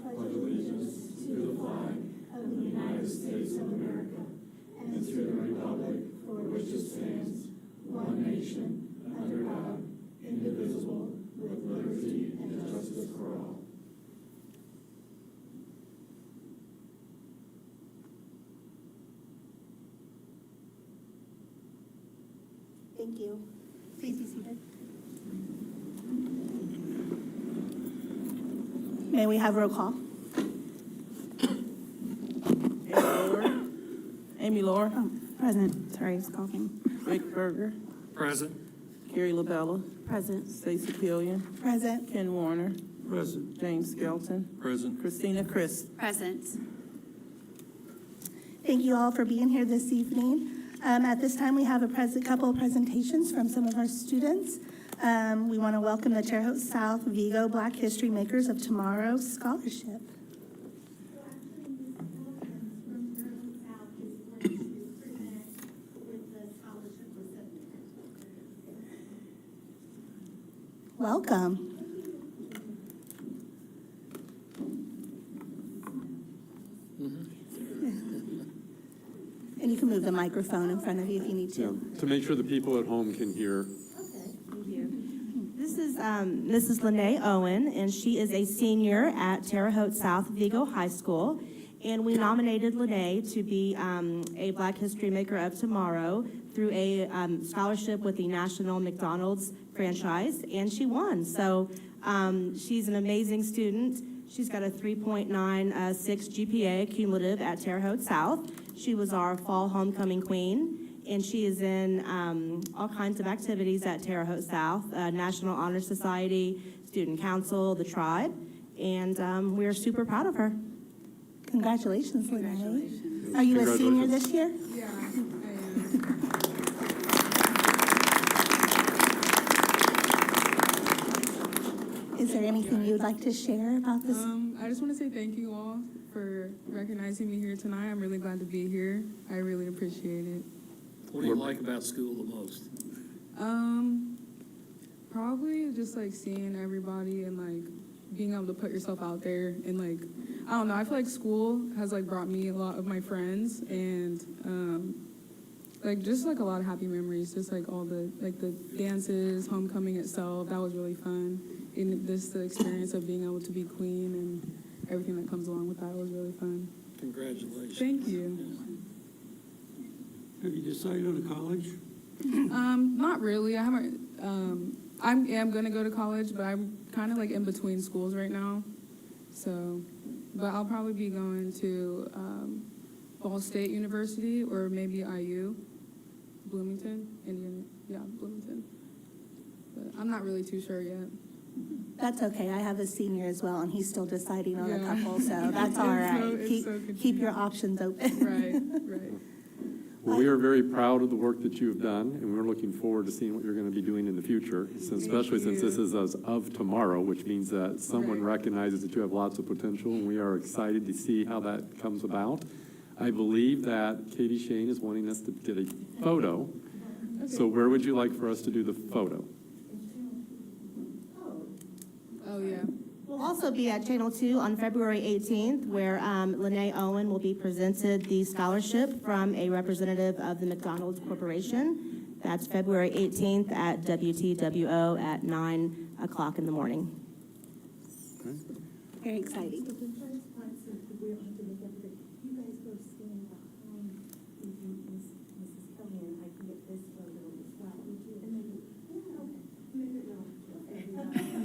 pledge allegiance to the flag of the United States of America and to the republic for which it stands, one nation, under God, indivisible, with liberty and justice for all. Thank you. Please be seated. May we have roll call? Amy Lore. Oh, present. Sorry, I was coughing. Rick Berger. Present. Carrie LaBella. Present. Stacy Killian. Present. Ken Warner. Present. James Skelton. Present. Christina Christ. Present. Thank you all for being here this evening. At this time, we have a couple of presentations from some of our students. We want to welcome the Terre Haute South Vigo Black History Makers of Tomorrow Scholarship. Welcome. And you can move the microphone in front of you if you need to. To make sure the people at home can hear. This is Mrs. Lene Owen, and she is a senior at Terre Haute South Vigo High School. And we nominated Lene to be a Black History Maker of Tomorrow through a scholarship with the National McDonald's franchise, and she won. So she's an amazing student. She's got a 3.96 GPA cumulative at Terre Haute South. She was our fall homecoming queen, and she is in all kinds of activities at Terre Haute South, National Honor Society, Student Council, the Tribe, and we're super proud of her. Congratulations, Lene. Are you a senior this year? Yeah, I am. Is there anything you'd like to share about this? I just want to say thank you all for recognizing me here tonight. I'm really glad to be here. I really appreciate it. What do you like about school the most? Probably just like seeing everybody and like being able to put yourself out there and like, I don't know, I feel like school has like brought me a lot of my friends and like just like a lot of happy memories, just like all the dances, homecoming itself, that was really fun. And the experience of being able to be queen and everything that comes along with that was really fun. Congratulations. Thank you. Have you decided on a college? Not really. I haven't. I am gonna go to college, but I'm kind of like in between schools right now. So, but I'll probably be going to Ball State University or maybe IU, Bloomington, Indiana. Yeah, Bloomington. But I'm not really too sure yet. That's okay. I have a senior as well, and he's still deciding on a Yeah. couple, so that's all right. It's so Keep your options open. Right. Well, we are very proud of the work that you've done, and we're looking forward to seeing what you're going to be doing in the future, especially since this is as of tomorrow, which means that someone recognizes that you have lots of potential, and we are excited to see how that comes about. I believe that Katie Shane is wanting us to get a photo. Okay. So where would you like for us to do the photo? Oh yeah. We'll also be at Channel 2 on February 18th, where Lene Owen will be presented the scholarship from a representative of the McDonald's Corporation. That's February 18th at WTWO at 9 o'clock in the morning. Okay. Very exciting.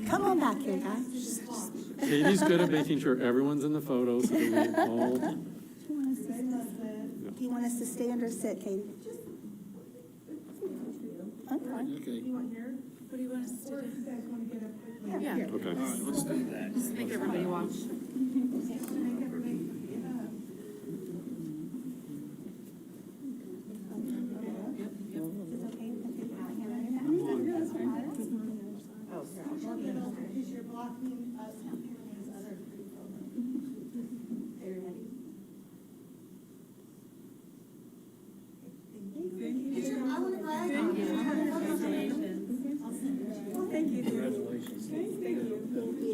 Come on back here, guys. Katie's good at making sure everyone's in the photo, so we all. Do you want us to stand or sit, Katie? Okay. Okay. What do you want us to do? All right, let's do that. Just make everybody watch. Because you're blocking us from hearing these other three photos. Are you ready? Thank you. I want to brag on you. Thank you. Congratulations. Thank you.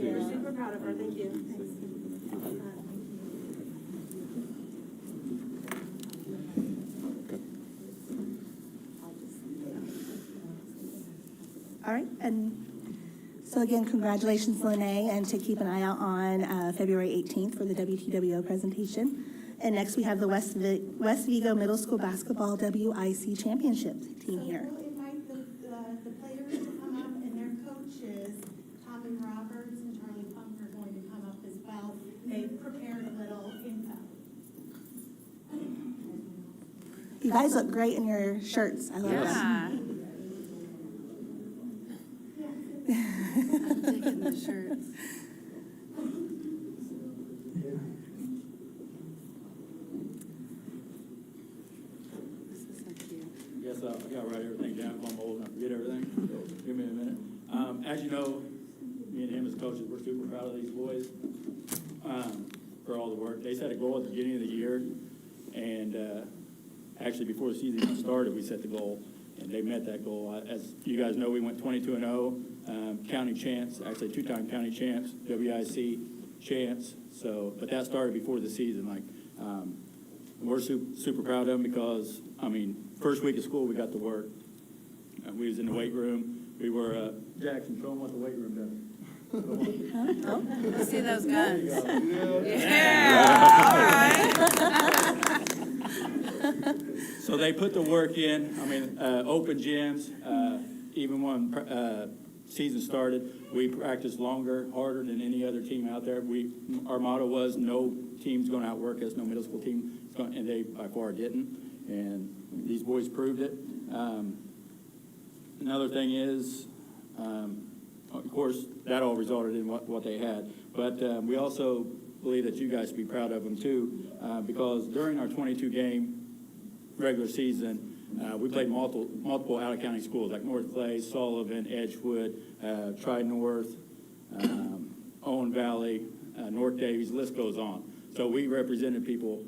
We're super proud of her. Thank you. All right, and so again, congratulations, Lene, and to keep an eye out on February 18th for the WTWO presentation. And next, we have the West Vigo Middle School Basketball WIC Championship team here. So we'll invite the players to come up, and their coaches, Tommy Roberts and Charlie Punk, are going to come up as well. They've prepared a little info. You guys look great in your shirts. I love them. Yeah. I'm taking the shirts. This is so cute. Guess I got to write everything down if I'm old enough to forget everything. So give me a minute. As you know, me and him as coaches, we're super proud of these boys for all the work. They set a goal at the beginning of the year, and actually before the season even started, we set the goal, and they met that goal. As you guys know, we went 22-0, county champs, actually two-time county champs, WIC champs. So, but that started before the season. We're super proud of them because, first week of school, we got to work. We was in the weight room. We were, Jackson, show them what the weight room does. Let's see those guns. So they put the work in, open gyms, even when season started, we practiced longer, harder than any other team out there. Our motto was, no team's going to outwork us, no middle school team, and they by far didn't, and these boys proved it. Another thing is, of course, that all resulted in what they had, but we also believe that you guys should be proud of them too, because during our 22-game regular season, we played multiple out-of-county schools like North Clay, Sullivan, Edgewood, Tri-North, Owen Valley, North Davies, list goes on. So we represented people,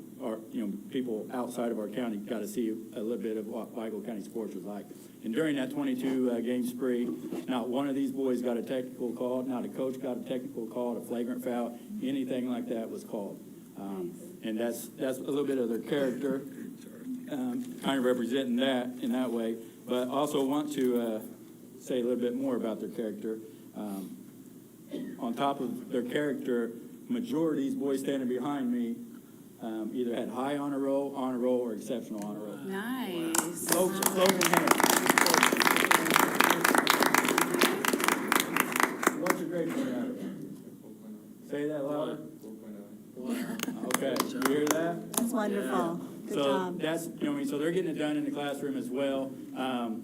people outside of our county got to see a little bit of what Vigo County sports was like. And during that 22-game spree, not one of these boys got a technical call, not a coach got a technical call, a flagrant foul, anything like that was called. And that's a little bit of their character, kind of representing that in that way. But also want to say a little bit more about their character. On top of their character, majority of these boys standing behind me either had high honor roll, or exceptional honor roll. Nice. Close in hand. What's your grade point out of it? Say that louder. Okay, you hear that? That's wonderful. Good So job. that's, so they're getting it done in the classroom as well. I'm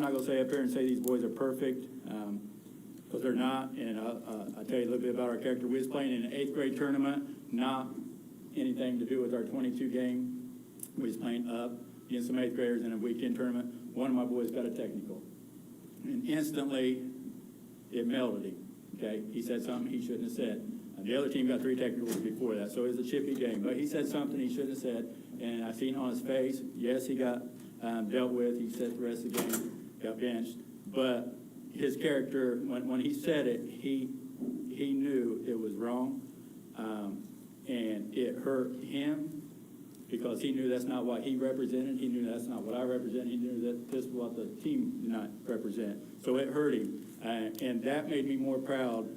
not gonna say up here and say these boys are perfect, because they're not, and I'll tell you a little bit about our character. We was playing in an 8th grade tournament, not anything to do with our 22-game. We was playing up against some 8th graders in a weekend tournament. One of my boys got a technical, and instantly it melted him, okay? He said something he shouldn't have said. The other team got 3 technicals before that, so it was a chippy game. But he said something he shouldn't have said, and I seen on his face, yes, he got dealt with. He said the rest of the game, got benched. But his character, when he said it, he knew it was wrong, and it hurt him because he knew that's not what he represented. He knew that's not what I represent. He knew that this is what the team did not represent. So it hurt him, and that made me more proud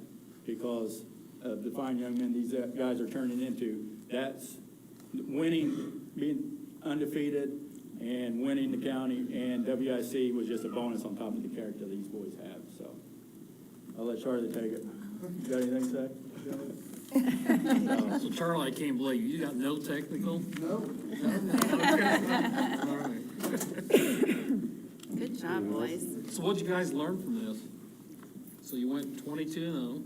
because of the fine young men these guys are turning into. That's winning, being undefeated, and winning the county, and WIC was just a bonus on top of the character these boys have. So I'll let Charlie take it. You got anything to say? So Charlie, I can't believe you got no technical? No. All right. Good job, boys. So what'd you guys learn from this? So you went 22-0.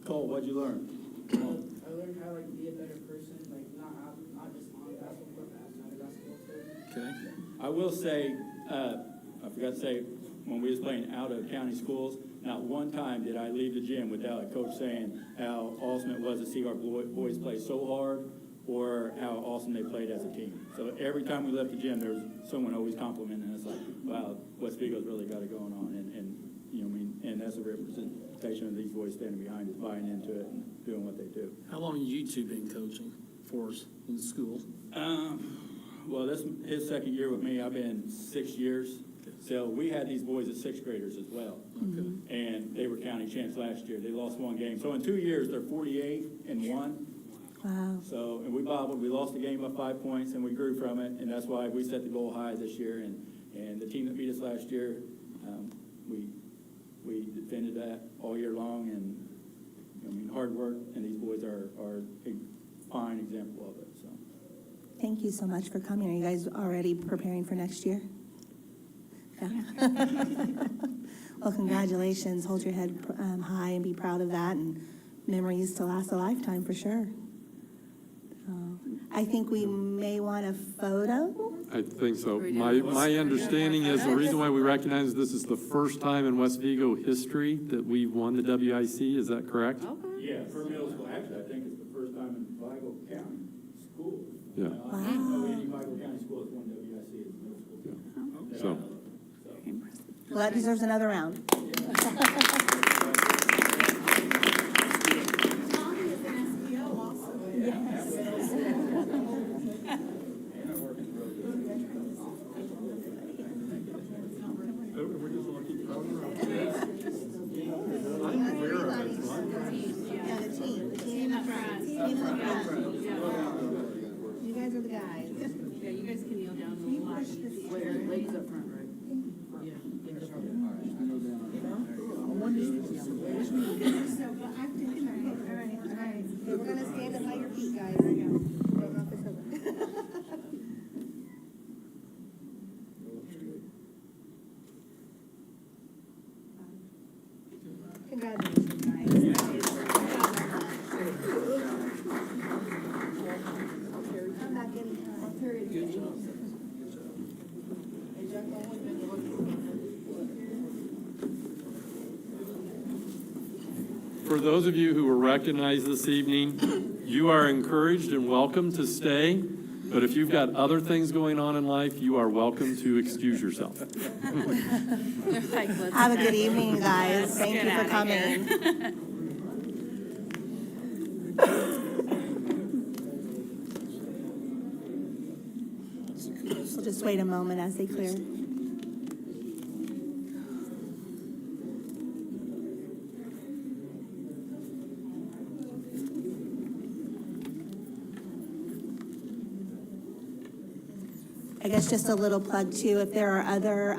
Cole, what'd you learn? I learned how to be a better person, not just on the basketball court, but outside the basketball court. Okay. I will say, I forgot to say, when we was playing out of county schools, not one time did I leave the gym without a coach saying how awesome it was to see our boys play so hard, or how awesome they played as a team. So every time we left the gym, there was someone always complimenting us, like, wow, West Vigo's really got it going on. And and that's a representation of these boys standing behind us, buying into it and doing what they do. How long have you two been coaching for us in the school? Well, this is his second year with me. I've been 6 years. So we had these boys as sixth graders as well. Okay. And they were county champs last year. They lost one game. So in 2 years, they're 48-1. Wow. So, and we bobbled. We lost the game by 5 points, and we grew from it. And that's why we set the goal high this year. And the team that beat us last year, we defended that all year long. And, I mean, hard work. And these boys are a fine example of it. So. Thank you so much for coming. Are you guys already preparing for next year? Yeah. Well, congratulations. Hold your head high and be proud of that, and memories to last a lifetime for sure. I think we may want a photo. I think so. My understanding is the reason why we recognize this is the first time in West Vigo history that we've won the WIC. Is that correct? Yeah, for middle school. Actually, I think it's the first time in Vigo County school. Yeah. I don't know any Vigo County school that's won WIC as middle school. Yeah. So. Well, that deserves another round. Tommy is an SPO also. Yeah, the team up front. You guys are the guys. Yeah, you guys can kneel down. Can you push this? Ladies up front, right? Yeah. So, but I'm thinking, all right. We're gonna stand up by your feet, guys. There you go. Don't knock this over. Congratulations, guys. Come back anytime. Good job. For those of you who were recognized this evening, you are encouraged and welcome to stay, but if you've got other things going on in life, you are welcome to excuse yourself. Have a good evening, guys. Thank you for coming. We'll just wait a moment as they clear. I guess just a little plug too, if there are other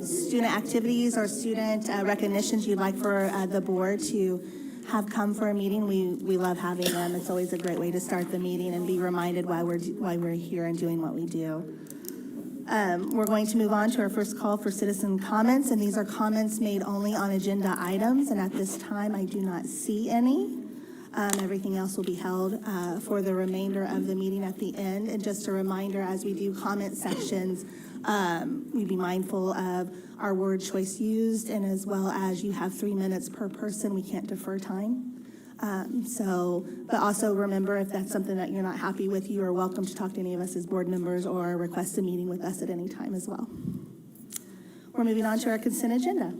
student activities or student recognitions you'd like for the board to have come for a meeting, we love having them. It's always a great way to start the meeting and be reminded why we're here and doing what we do. We're going to move on to our first call for citizen comments, and these are comments made only on agenda items, and at this time, I do not see any. Everything else will be held for the remainder of the meeting at the end. And just a reminder, as we do comment sections, we be mindful of our word choice used, and as well as you have 3 minutes per person. We can't defer time. But also remember, if that's something that you're not happy with, you are welcome to talk to any of us as board members or request a meeting with us at any time as well. We're moving on to our consent agenda.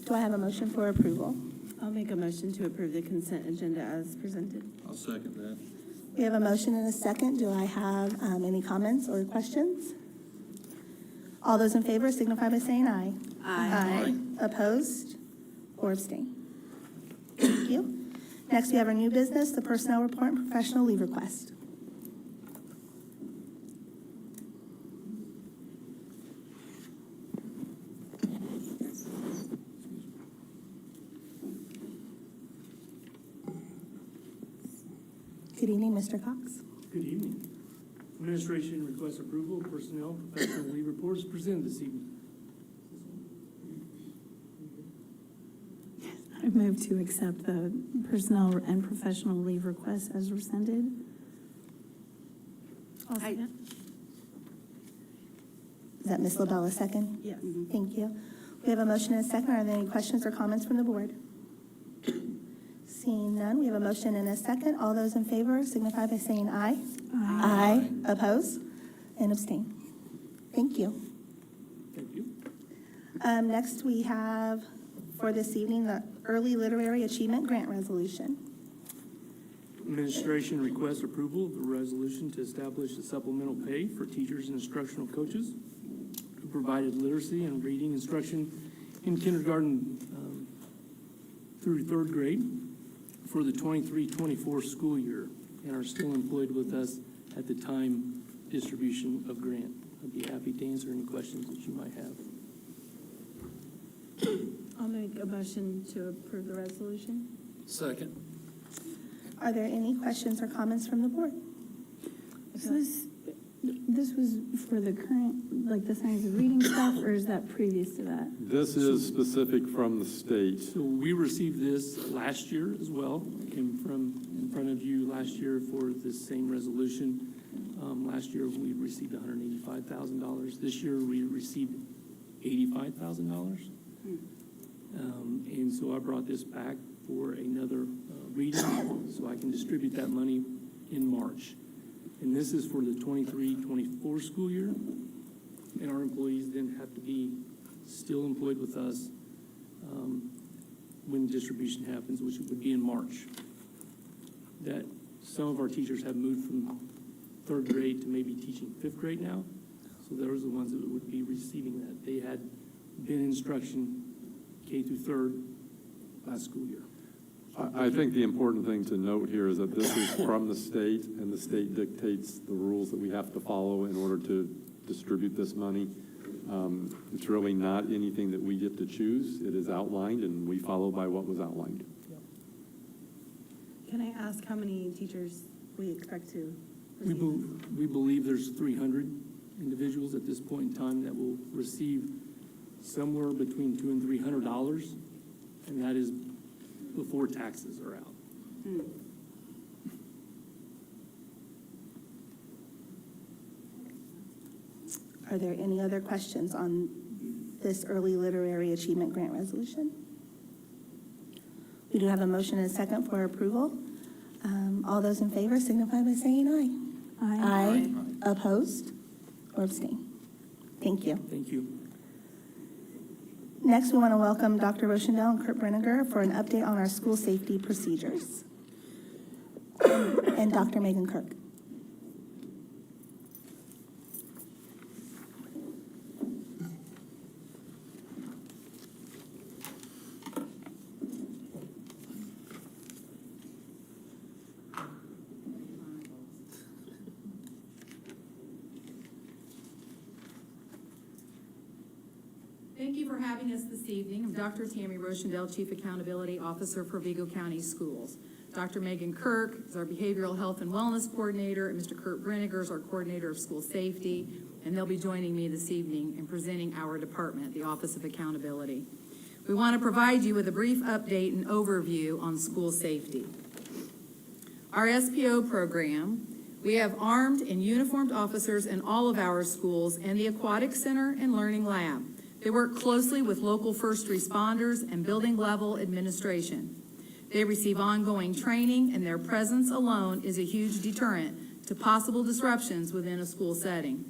Do I have a motion for approval? I'll make a motion to approve the consent agenda as presented. I'll second that. We have a motion and a second. Do I have any comments or questions? All those in favor signify by saying aye. Aye. Opposed or abstain? Thank you. Next, we have our new business, the personnel report and professional leave request. Good evening, Mr. Cox. Good evening. Administration requests approval of personnel professional leave reports presented this evening. I move to accept the personnel and professional leave requests as presented. Is that Ms. LaBella second? Yes. Thank you. We have a motion and a second. Are there any questions or comments from the board? Seeing none, we have a motion and a second. All those in favor signify by saying aye. Aye. Oppose and abstain. Thank you. Thank you. Next, we have for this evening the Early Literary Achievement Grant Resolution. Administration requests approval of the resolution to establish a supplemental pay for teachers and instructional coaches who provided literacy and reading instruction in kindergarten through third grade for the 23-24 school year and are still employed with us at the time distribution of grant. I'd be happy to answer any questions that you might have. I'll make a motion to approve the resolution. Second. Are there any questions or comments from the board? So this was for the current, like the science of reading stuff, or is that previous to that? This is specific from the state. So we received this last year as well. It came from in front of you last year for this same resolution. Last year, we received $185,000. This year, we received $85,000. And so I brought this back for another reading so I can distribute that money in March. And this is for the 23-24 school year. And our employees then have to be still employed with us when distribution happens, which would be in March. That some of our teachers have moved from third grade to maybe teaching fifth grade now. So those are the ones that would be receiving that. They had been in instruction K through third last school year. I think the important thing to note here is that this is from the state, and the state dictates the rules that we have to follow in order to distribute this money. It's really not anything that we get to choose. It is outlined, and we follow by what was outlined. Can I ask how many teachers we expect to We, receive? we believe there's 300 individuals at this point in time that will receive somewhere between $200 and $300, and that is before taxes are out. Are there any other questions on this Early Literary Achievement Grant Resolution? We do have a motion and a second for approval. All those in favor signify by saying aye. Aye. Opposed or abstain? Thank you. Thank you. Next, we want to welcome Dr. Rochendale and Kurt Brenniger for an update on our school safety procedures. And Dr. Megan Kirk. Thank you for having us this evening. I'm Dr. Tammy Rochendale, Chief Accountability Officer for Vigo County Schools. Dr. Megan Kirk is our Behavioral Health and Wellness Coordinator, and Mr. Kurt Brenniger is our Coordinator of School Safety, and they'll be joining me this evening in presenting our department, the Office of Accountability. We want to provide you with a brief update and overview on school safety. Our SPO program, we have armed and uniformed officers in all of our schools and the Aquatic Center and Learning Lab. They work closely with local first responders and building level administration. They receive ongoing training, and their presence alone is a huge deterrent to possible disruptions within a school setting.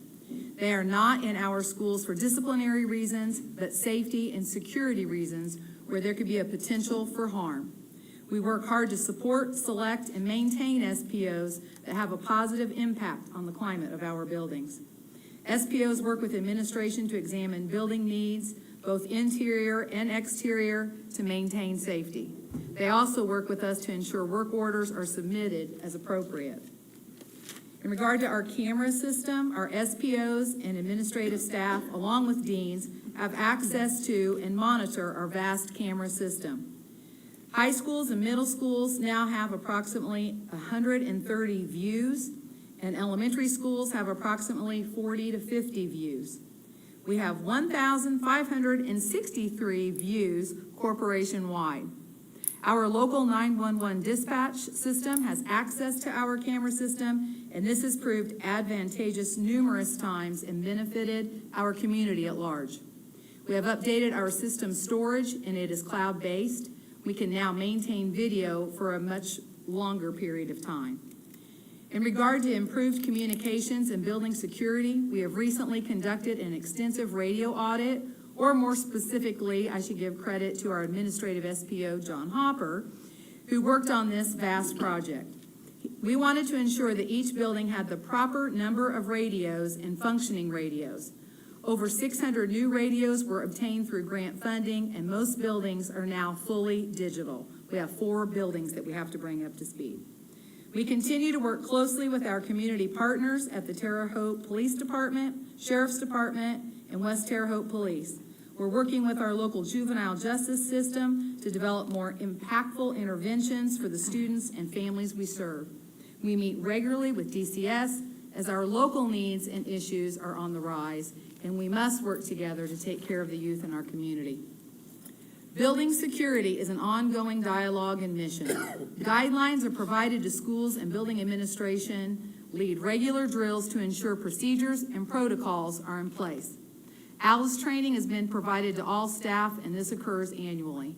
They are not in our schools for disciplinary reasons, but safety and security reasons where there could be a potential for harm. We work hard to support, select, and maintain SPOs that have a positive impact on the climate of our buildings. SPOs work with administration to examine building needs, both interior and exterior, to maintain safety. They also work with us to ensure work orders are submitted as appropriate. In regard to our camera system, our SPOs and administrative staff, along with deans, have access to and monitor our vast camera system. High schools and middle schools now have approximately 130 views, and elementary schools have approximately 40 to 50 views. We have 1,563 views corporation-wide. Our local 911 dispatch system has access to our camera system, and this has proved advantageous numerous times and benefited our community at large. We have updated our system storage, and it is cloud-based. We can now maintain video for a much longer period of time. In regard to improved communications and building security, we have recently conducted an extensive radio audit Or more specifically, I should give credit to our administrative SPO, John Hopper, who worked on this vast project. We wanted to ensure that each building had the proper number of radios and functioning radios. Over 600 new radios were obtained through grant funding, and most buildings are now fully digital. We have 4 buildings that we have to bring up to speed. We continue to work closely with our community partners at the Terre Haute Police Department, Sheriff's Department, and West Terre Haute Police. We're working with our local juvenile justice system to develop more impactful interventions for the students and families we serve. We meet regularly with DCS as our local needs and issues are on the rise, and we must work together to take care of the youth in our community. Building security is an ongoing dialogue and mission. Guidelines are provided to schools, and building administration lead regular drills to ensure procedures and protocols are in place. ALICE training has been provided to all staff, and this occurs annually.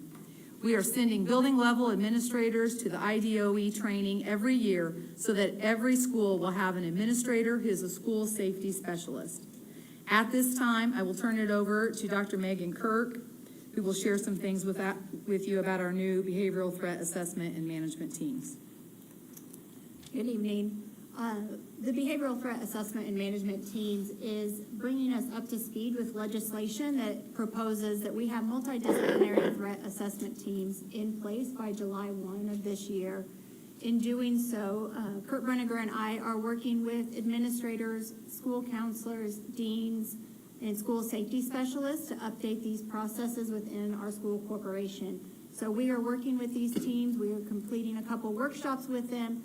We are sending building level administrators to the IDOE training every year so that every school will have an administrator who is a school safety specialist. At this time, I will turn it over to Dr. Megan Kirk, who will share some things with you about our new behavioral threat assessment and management teams. Good evening. The Behavioral Threat Assessment and Management Teams is bringing us up to speed with legislation that proposes that we have multidisciplinary threat assessment teams in place by July 1 of this year. In doing so, Kurt Brenniger and I are working with administrators, school counselors, deans, and school safety specialists to update these processes within our school corporation. So we are working with these teams. We are completing a couple workshops with them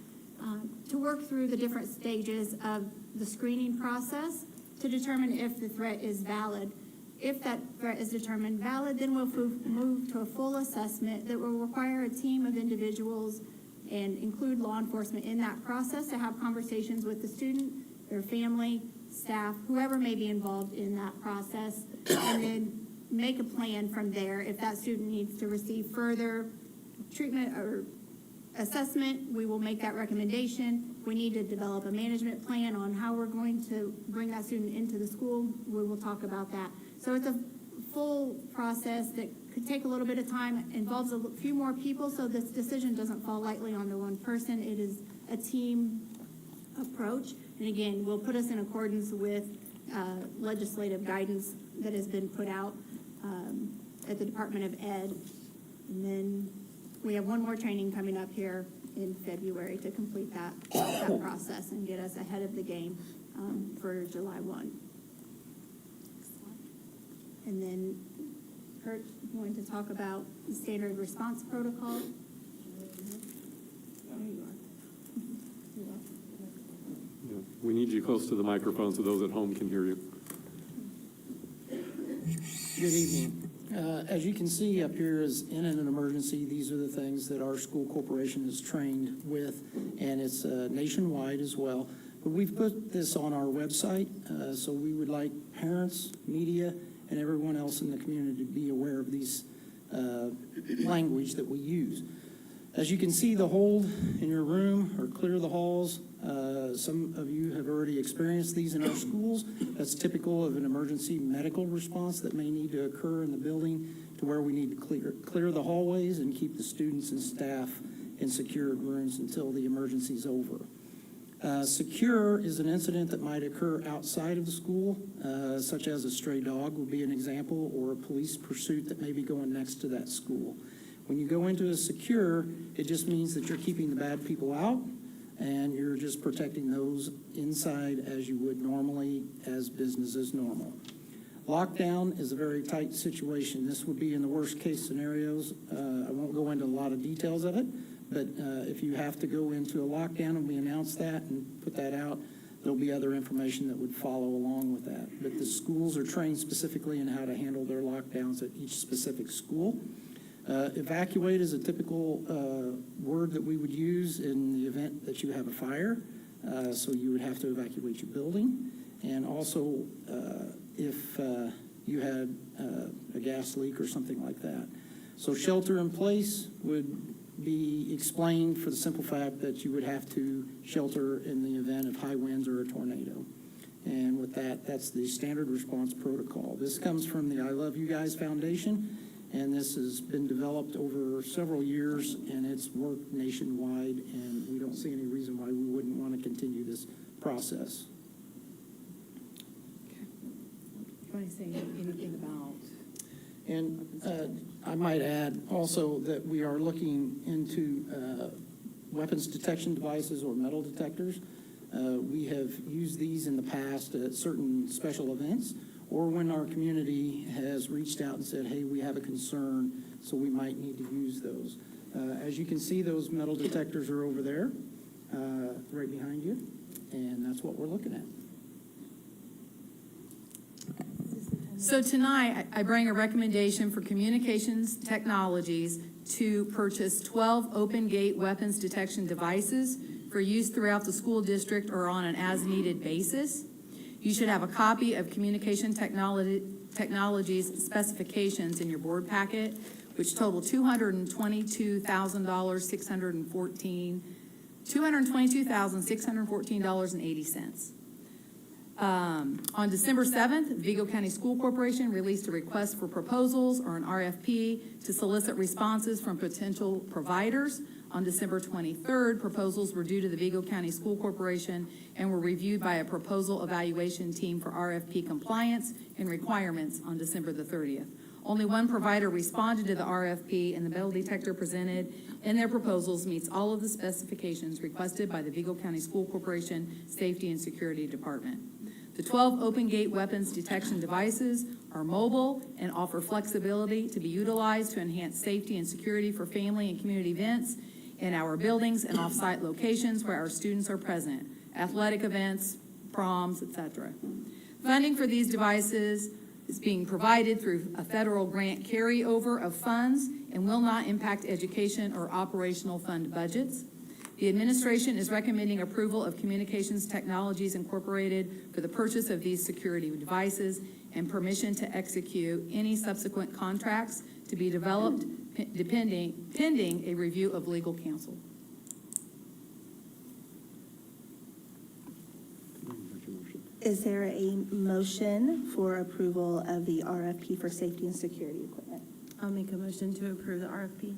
to work through the different stages of the screening process to determine if the threat is valid. If that threat is determined valid, then we'll move to a full assessment that will require a team of individuals and include law enforcement in that process to have conversations with the student, their family, staff, whoever may be involved in that process, and then make a plan from there. If that student needs to receive further treatment or assessment, we will make that recommendation. We need to develop a management plan on how we're going to bring that student into the school. We will talk about that. So it's a full process that could take a little bit of time, involves a few more people, so this decision doesn't fall lightly onto one person. It is a team approach, and again, will put us in accordance with legislative guidance that has been put out at the Department of Ed. And then we have one more training coming up here in February to complete that process and get us ahead of the game for July 1. And then Kurt going to talk about the standard response protocol. There you are. Yeah, we need you close to the microphone so those at home can hear you. Good evening. As you can see up here is in an emergency, these are the things that our school corporation is trained with, and it's nationwide as well. But we've put this on our website, so we would like parents, media, and everyone else in the community to be aware of these language that we use. As you can see, the hold in your room or clear the halls. Some of you have already experienced these in our schools. That's typical of an emergency medical response that may need to occur in the building, to where we need to clear the hallways and keep the students and staff in secured rooms until the emergency is over. Secure is an incident that might occur outside of the school, such as a stray dog would be an example, or a police pursuit that may be going next to that school. When you go into a secure, it just means that you're keeping the bad people out and you're just protecting those inside as you would normally, as business as normal. Lockdown is a very tight situation. This would be in the worst case scenarios. I won't go into a lot of details of it, but if you have to go into a lockdown, and we announce that and put that out, there'll be other information that would follow along with that. But the schools are trained specifically in how to handle their lockdowns at each specific school. Evacuate is a typical word that we would use in the event that you have a fire. So you would have to evacuate your building. And also if you had a gas leak or something like that. So shelter in place would be explained for the simple fact that you would have to shelter in the event of high winds or a tornado. And with that, that's the standard response protocol. This comes from the I Love You Guys Foundation, and this has been developed over several years, and it's worked nationwide, and we don't see any reason why we wouldn't want to continue this process. Do you want to say anything about? And I might add also that we are looking into weapons detection devices or metal detectors. We have used these in the past at certain special events, or when our community has reached out and said, hey, we have a concern, so we might need to use those. As you can see, those metal detectors are over there, right behind you, and that's what we're looking at. So tonight, I bring a recommendation for Communications Technologies to purchase 12 open gate weapons detection devices for use throughout the school district or on an as-needed basis. You should have a copy of Communication Technologies specifications in your board packet, which total $222,614.80. On December 7th, Vigo County School Corporation released a request for proposals, or an RFP, to solicit responses from potential providers. On December 23rd, proposals were due to the Vigo County School Corporation and were reviewed by a proposal evaluation team for RFP compliance and requirements on December the 30th. Only one provider responded to the RFP, and the metal detector presented in their proposals meets all of the specifications requested by the Vigo County School Corporation Safety and Security Department. The 12 open gate weapons detection devices are mobile and offer flexibility to be utilized to enhance safety and security for family and community events in our buildings and off-site locations where our students are present, athletic events, proms, etc. Funding for these devices is being provided through a federal grant carryover of funds and will not impact education or operational fund budgets. The administration is recommending approval of Communications Technologies Incorporated for the purchase of these security devices and permission to execute any subsequent contracts to be developed pending a review of legal counsel. Is there a motion for approval of the RFP for safety and security equipment? I'll make a motion to approve the RFP.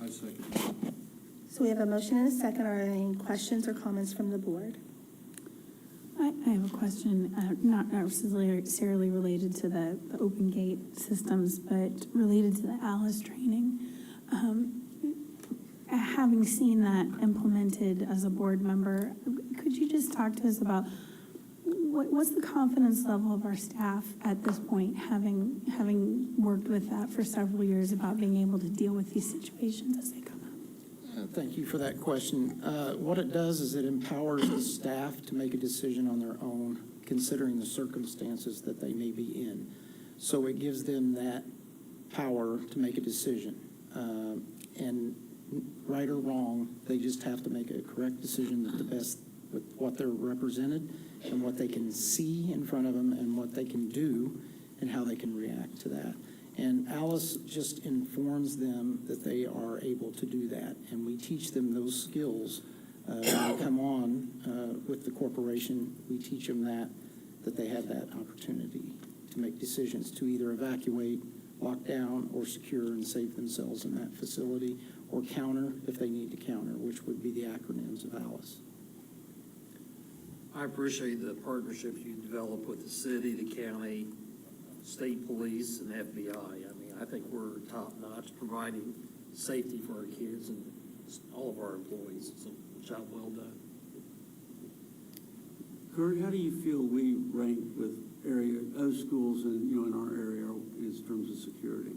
I second. So we have a motion and a second. Are there any questions or comments from the board? I have a question, not necessarily related to the open gate systems, but related to the ALICE training. Having seen that implemented as a board member, could you just talk to us about what's the confidence level of our staff at this point, having worked with that for several years, about being able to deal with these situations as they come up? Thank you for that question. What it does is it empowers the staff to make a decision on their own, considering the circumstances that they may be in. So it gives them that power to make a decision. And right or wrong, they just have to make a correct decision that the best with what they're represented and what they can see in front of them and what they can do and how they can react to that. And Alice just informs them that they are able to do that. And we teach them those skills when they come on with the corporation. We teach them that they have that opportunity to make decisions to either evacuate, lock down, or secure and save themselves in that facility, or counter if they need to counter, which would be the acronyms of Alice. I appreciate the partnerships you develop with the city, the county, state police, and FBI. I mean, I think we're top-notch providing safety for our kids and all of our employees. So, job well done. Kurt, how do you feel we rank with other schools in our area in terms of security?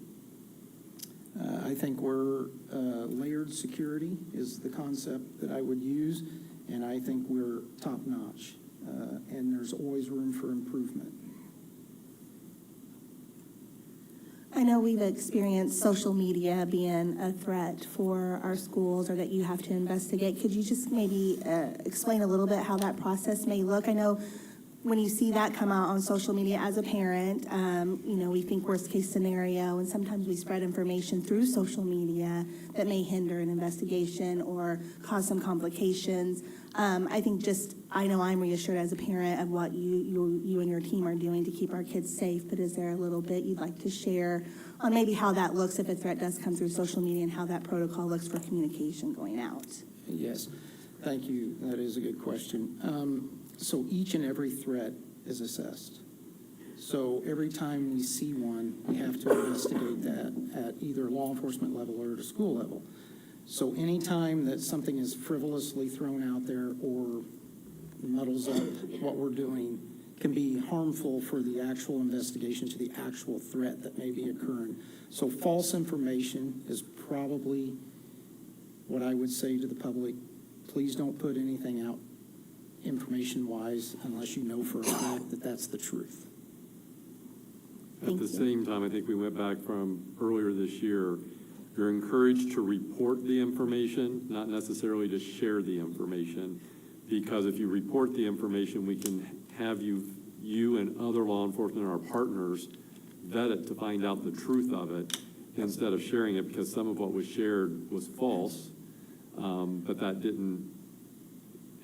I think we're layered security is the concept that I would use, and I think we're top-notch, and there's always room for improvement. I know we've experienced social media being a threat for our schools, or that you have to investigate. Could you just maybe explain a little bit how that process may look? I know when you see that come out on social media as a parent, we think worst case scenario, and sometimes we spread information through social media that may hinder an investigation or cause some complications. I know I'm reassured as a parent of what you and your team are doing to keep our kids safe, but is there a little bit you'd like to share on maybe how that looks if a threat does come through social media and how that protocol looks for communication going out? Yes, thank you. That is a good question. So each and every threat is assessed. So every time we see one, we have to investigate that at either law enforcement level or at a school level. So anytime that something is frivolously thrown out there or muddles up what we're doing can be harmful for the actual investigation to the actual threat that may be occurring. So false information is probably what I would say to the public. Please don't put anything out information-wise unless you know for a fact that that's the truth. At the same time, I think we went back from earlier this year. You're encouraged to report the information, not necessarily to share the information, because if you report the information, we can have you and other law enforcement and our partners vet it to find out the truth of it instead of sharing it, because some of what was shared was false, but that didn't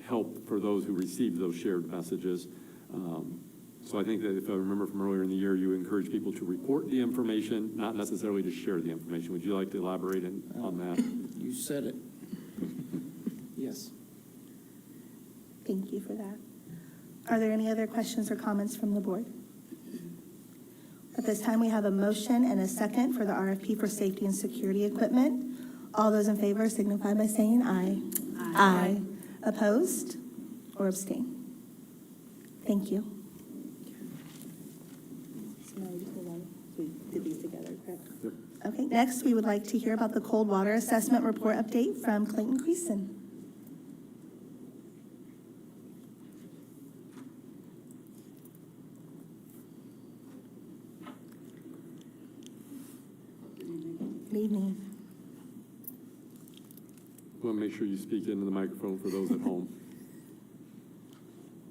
help for those who received those shared messages. So I think that if I remember from earlier in the year, you encourage people to report the information, not necessarily to share the information. Would you like to elaborate on that? You said it. Yes. Thank you for that. Are there any other questions or comments from the board? At this time, we have a motion and a second for the RFP for safety and security equipment. All those in favor signify by saying aye. Aye. Opposed or abstain? Thank you. Okay, next, we would like to hear about the cold water assessment report update from Clayton Creason. Good evening. I want to make sure you speak into the microphone for those at home.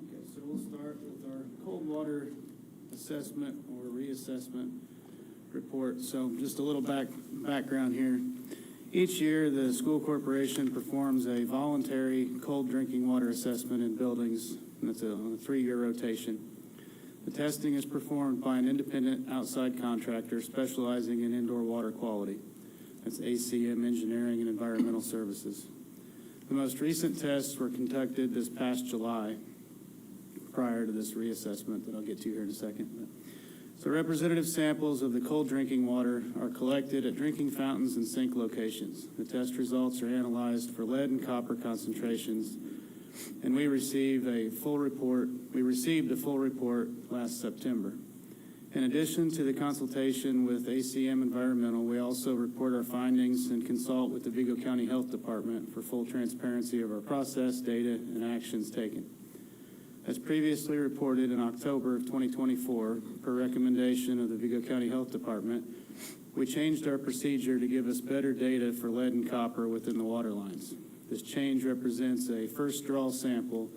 Okay, so we'll start with our cold water assessment or reassessment report. So just a little background here. Each year, the school corporation performs a voluntary cold drinking water assessment in buildings, and that's on a 3-year rotation. The testing is performed by an independent outside contractor specializing in indoor water quality. That's ACM Engineering and Environmental Services. The most recent tests were conducted this past July, prior to this reassessment that I'll get to here in a second. So representative samples of the cold drinking water are collected at drinking fountains and sink locations. The test results are analyzed for lead and copper concentrations, and we received a full report last September. In addition to the consultation with ACM Environmental, we also report our findings and consult with the Vigo County Health Department for full transparency of our process, data, and actions taken. As previously reported in October of 2024, per recommendation of the Vigo County Health Department, we changed our procedure to give us better data for lead and copper within the water lines. This change represents a first draw sample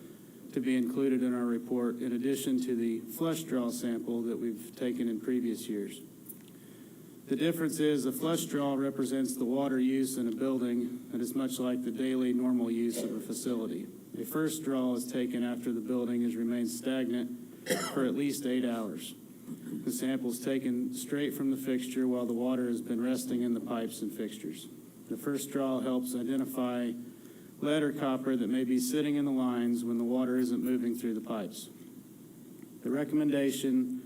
to be included in our report, in addition to the flush draw sample that we've taken in previous years. The difference is a flush draw represents the water use in a building that is much like the daily normal use of a facility. A first draw is taken after the building has remained stagnant for at least 8 hours. The sample is taken straight from the fixture while the water has been resting in the pipes and fixtures. The first draw helps identify lead or copper that may be sitting in the lines when the water isn't moving through the pipes. The recommendation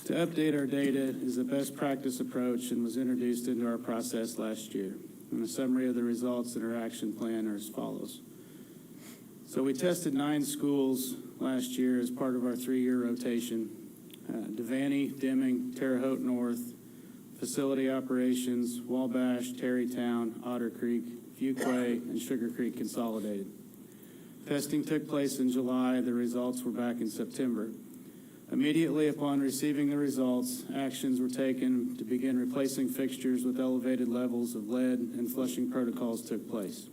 to update our data is a best practice approach and was introduced into our process last year. And a summary of the results in our action plan are as follows. So we tested 9 schools last year as part of our 3-year rotation. Devaney, Deming, Terre Haute North, Facility Operations, Wabash, Terrytown, Otter Creek, Fuquay, and Sugar Creek Consolidated. Testing took place in July. The results were back in September. Immediately upon receiving the results, actions were taken to begin replacing fixtures with elevated levels of lead, and flushing protocols took place.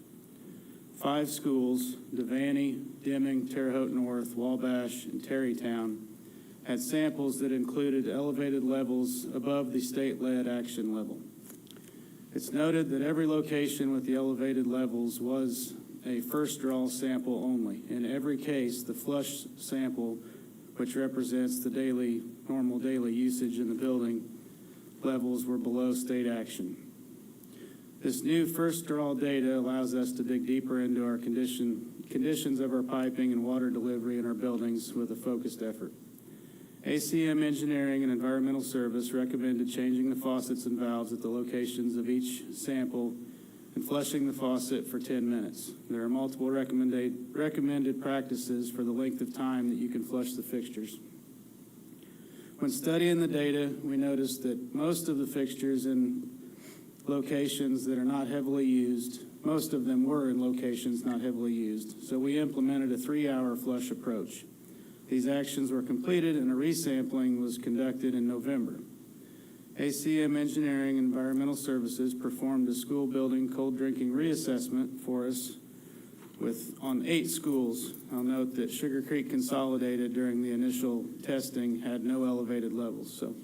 5 schools, Devaney, Deming, Terre Haute North, Wabash, and Terrytown, had samples that included elevated levels above the state lead action level. It's noted that every location with the elevated levels was a first draw sample only. In every case, the flush sample, which represents the normal daily usage in the building, levels were below state action. This new first draw data allows us to dig deeper into our conditions of our piping and water delivery in our buildings with a focused effort. ACM Engineering and Environmental Service recommended changing the faucets and valves at the locations of each sample and flushing the faucet for 10 minutes. There are multiple recommended practices for the length of time that you can flush the fixtures. When studying the data, we noticed that most of the fixtures in locations that are not heavily used, most of them were in locations not heavily used, so we implemented a 3-hour flush approach. These actions were completed and a resampling was conducted in November. ACM Engineering and Environmental Services performed a school building cold drinking reassessment for us on 8 schools. I'll note that Sugar Creek Consolidated during the initial testing had no elevated levels. So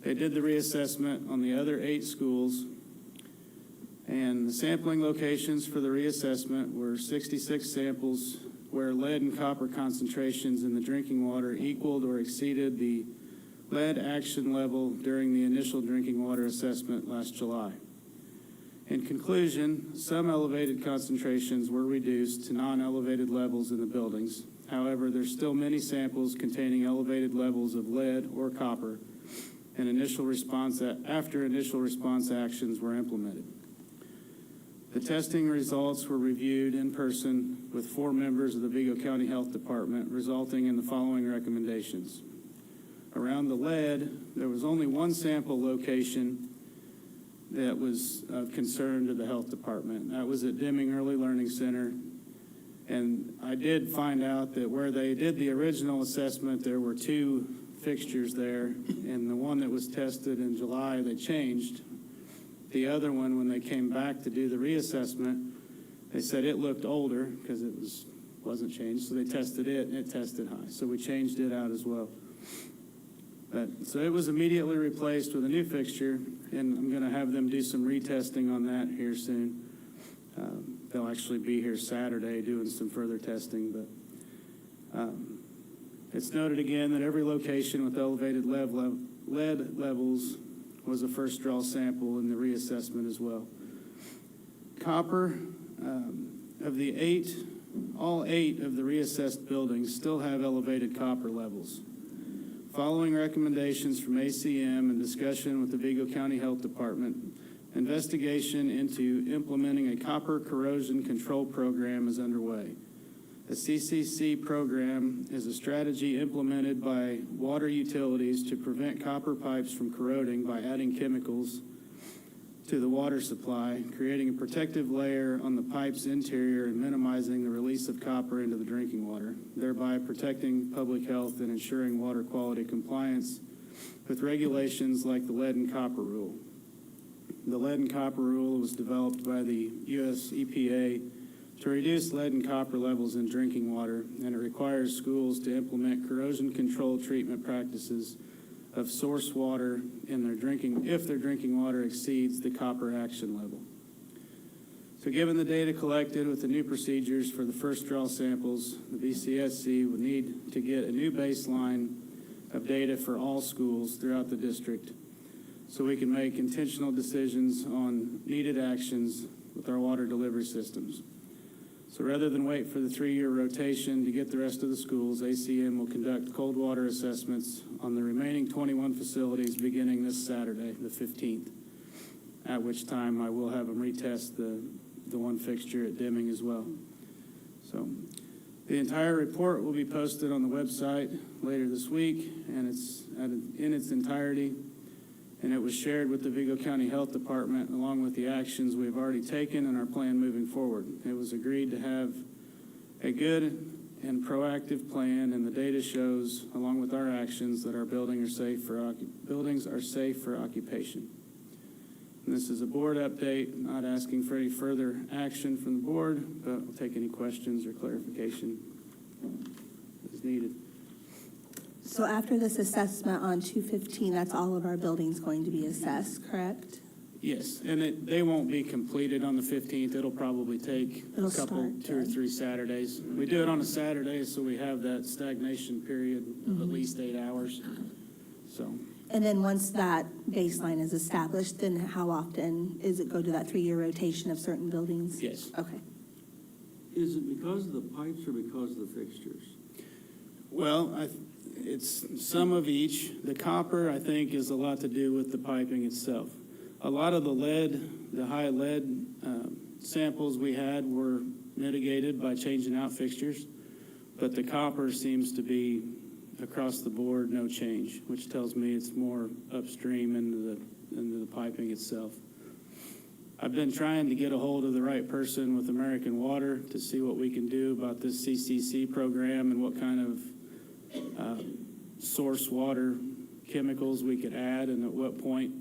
they did the reassessment on the other 8 schools, and the sampling locations for the reassessment were 66 samples where lead and copper concentrations in the drinking water equaled or exceeded the lead action level during the initial drinking water assessment last July. In conclusion, some elevated concentrations were reduced to non-elevated levels in the buildings. However, there's still many samples containing elevated levels of lead or copper, and after initial response actions were implemented. The testing results were reviewed in person with 4 members of the Vigo County Health Department, resulting in the following recommendations. Around the lead, there was only one sample location that was of concern to the health department. That was at Deming Early Learning Center. And I did find out that where they did the original assessment, there were 2 fixtures there, and the one that was tested in July, they changed. The other one, when they came back to do the reassessment, they said it looked older because it wasn't changed, so they tested it, and it tested high. So we changed it out as well. So it was immediately replaced with a new fixture, and I'm going to have them do some retesting on that here soon. They'll actually be here Saturday doing some further testing, but it's noted again that every location with elevated lead levels was a first draw sample in the reassessment as well. Copper, of the all 8 of the reassessed buildings still have elevated copper levels. Following recommendations from ACM and discussion with the Vigo County Health Department, investigation into implementing a copper corrosion control program is underway. The CCC program is a strategy implemented by water utilities to prevent copper pipes from corroding by adding chemicals to the water supply, creating a protective layer on the pipe's interior and minimizing the release of copper into the drinking water, thereby protecting public health and ensuring water quality compliance with regulations like the lead and copper rule. The lead and copper rule was developed by the U.S. EPA to reduce lead and copper levels in drinking water, and it requires schools to implement corrosion control treatment practices of source water in their if their drinking water exceeds the copper action level. So given the data collected with the new procedures for the first draw samples, the VCSC would need to get a new baseline of data for all schools throughout the district so we can make intentional decisions on needed actions with our water delivery systems. So rather than wait for the 3-year rotation to get the rest of the schools, ACM will conduct cold water assessments on the remaining 21 facilities beginning this Saturday, the 15th, at which time I will have them retest the one fixture at Deming as well. So the entire report will be posted on the website later this week, and it's in its entirety, and it was shared with the Vigo County Health Department along with the actions we've already taken and our plan moving forward. It was agreed to have a good and proactive plan, and the data shows, along with our actions, that our buildings are safe for occupation. And this is a board update, not asking for any further action from the board, but we'll take any questions or clarification as needed. So after this assessment on 215, that's all of our buildings going to be assessed, correct? Yes, and they won't be completed on the 15th. It'll probably take It'll a couple, start 2 or 3 Saturdays. We do it on a Saturday, so we have that stagnation period of at least 8 hours. So, And then once that baseline is established, then how often is it go to that 3-year rotation of certain buildings? yes. Okay. Is it because of the pipes or because of the fixtures? Well, it's some of each. The copper, I think, is a lot to do with the piping itself. A lot of the lead, the high lead samples we had were mitigated by changing out fixtures, but the copper seems to be across the board, no change, which tells me it's more upstream into the piping itself. I've been trying to get a hold of the right person with American Water to see what we can do about this CCC program and what kind of source water chemicals we could add and at what point,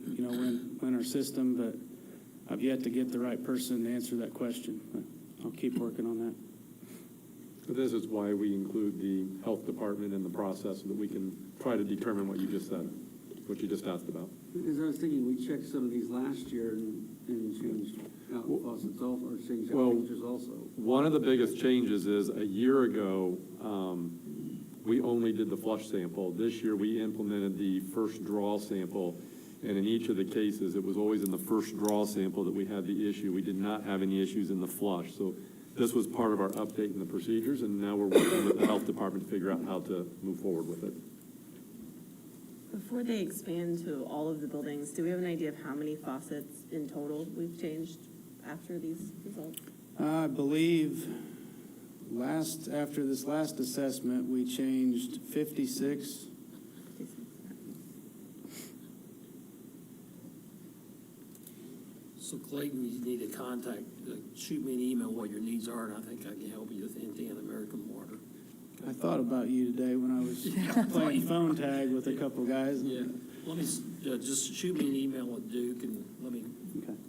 when our system, but I've yet to get the right person to answer that question. But I'll keep working on that. But this is why we include the health department in the process so that we can try to determine what you just said, what you just asked about. Because I was thinking, we checked some of these last year and changed out faucets also, or changed out fixtures also. One of the biggest changes is a year ago, we only did the flush sample. This year, we implemented the first draw sample, and in each of the cases, it was always in the first draw sample that we had the issue. We did not have any issues in the flush. So this was part of our update in the procedures, and now we're working with the health department to figure out how to move forward with it. Before they expand to all of the buildings, do we have an idea of how many faucets in total we've changed after these results? I believe after this last assessment, we changed 56. So Clayton, you need to contact, shoot me an email what your needs are, and I think I can help you with anything in American Water. I thought about you today when I was playing phone tag with a couple guys. Yeah, let me, just shoot me an email at Duke and let me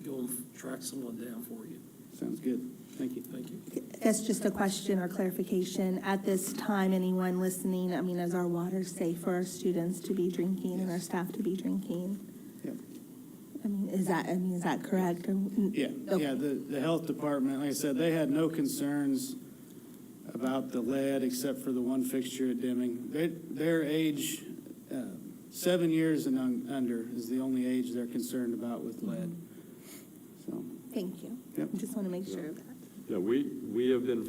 go and track someone down for you. Sounds good. Thank you. Thank you. I guess just a question or clarification. At this time, anyone listening, is our water safe for our students to be drinking and our staff to be drinking? Yep. Is that correct? Yeah, yeah, the health department, like I said, they had no concerns about the lead except for the one fixture at Deming. Their age, 7 years and under is the only age they're concerned about with lead. So. Thank you. Yep. I just want to make sure of that. Yeah, we have been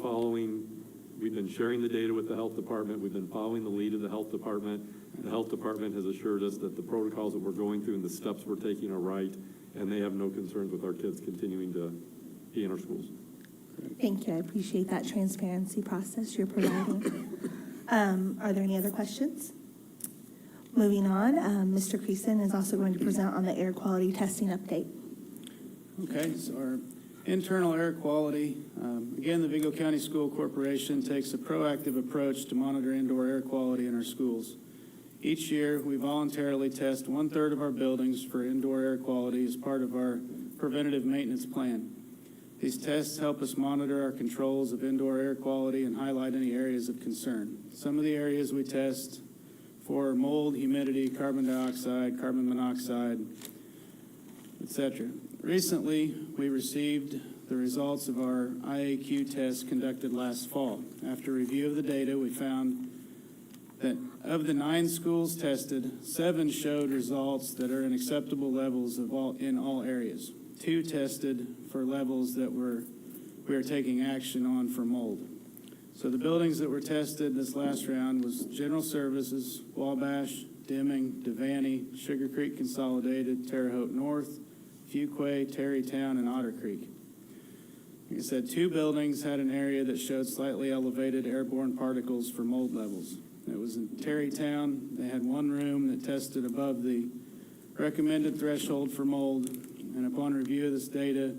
we've been sharing the data with the health department. We've been following the lead of the health department. The health department has assured us that the protocols that we're going through and the steps we're taking are right, and they have no concerns with our kids continuing to be in our schools. Thank you. I appreciate that transparency process you're providing. Are there any other questions? Moving on, Mr. Creason is also going to present on the air quality testing update. Okay, so our internal air quality, again, the Vigo County School Corporation takes a proactive approach to monitor indoor air quality in our schools. Each year, we voluntarily test 1/3 of our buildings for indoor air quality as part of our preventative maintenance plan. These tests help us monitor our controls of indoor air quality and highlight any areas of concern. Some of the areas we test for mold, humidity, carbon dioxide, carbon monoxide, etc. Recently, we received the results of our IAQ test conducted last fall. After review of the data, we found that of the 9 schools tested, 7 showed results that are in acceptable levels in all areas. 2 tested for levels that we are taking action on for mold. So the buildings that were tested this last round was General Services, Wabash, Deming, Devaney, Sugar Creek Consolidated, Terre Haute North, Fuquay, Terrytown, and Otter Creek. Like I said, 2 buildings had an area that showed slightly elevated airborne particles for mold levels. It was in Terrytown. They had 1 room that tested above the recommended threshold for mold, and upon review of this data,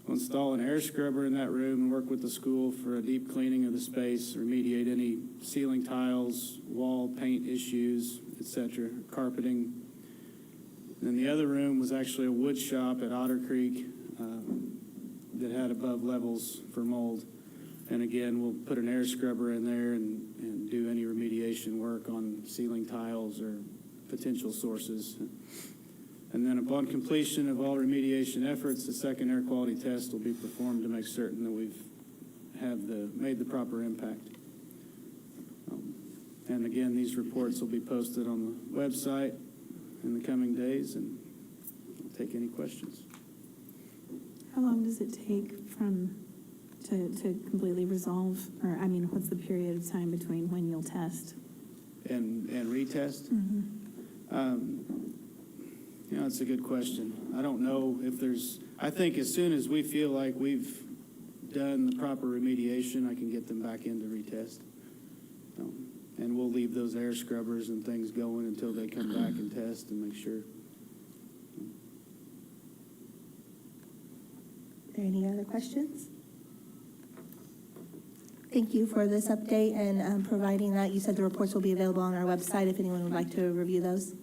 we'll install an air scrubber in that room and work with the school for a deep cleaning of the space, remediate any ceiling tiles, wall paint issues, etc., carpeting. And the other room was actually a wood shop at Otter Creek that had above levels for mold. And again, we'll put an air scrubber in there and do any remediation work on ceiling tiles or potential sources. And then upon completion of all remediation efforts, the second air quality test will be performed to make certain that we've made the proper impact. And again, these reports will be posted on the website in the coming days, and I'll take any questions. How long does it take to completely resolve, or, I mean, what's the period of time between when you'll test? And retest? It's a good question. I don't know if I think as soon as we feel like we've done the proper remediation, I can get them back in to retest. And we'll leave those air scrubbers and things going until they come back and test and make sure. Are there any other questions? Thank you for this update and providing that. You said the reports will be available on our website if anyone would like to review those.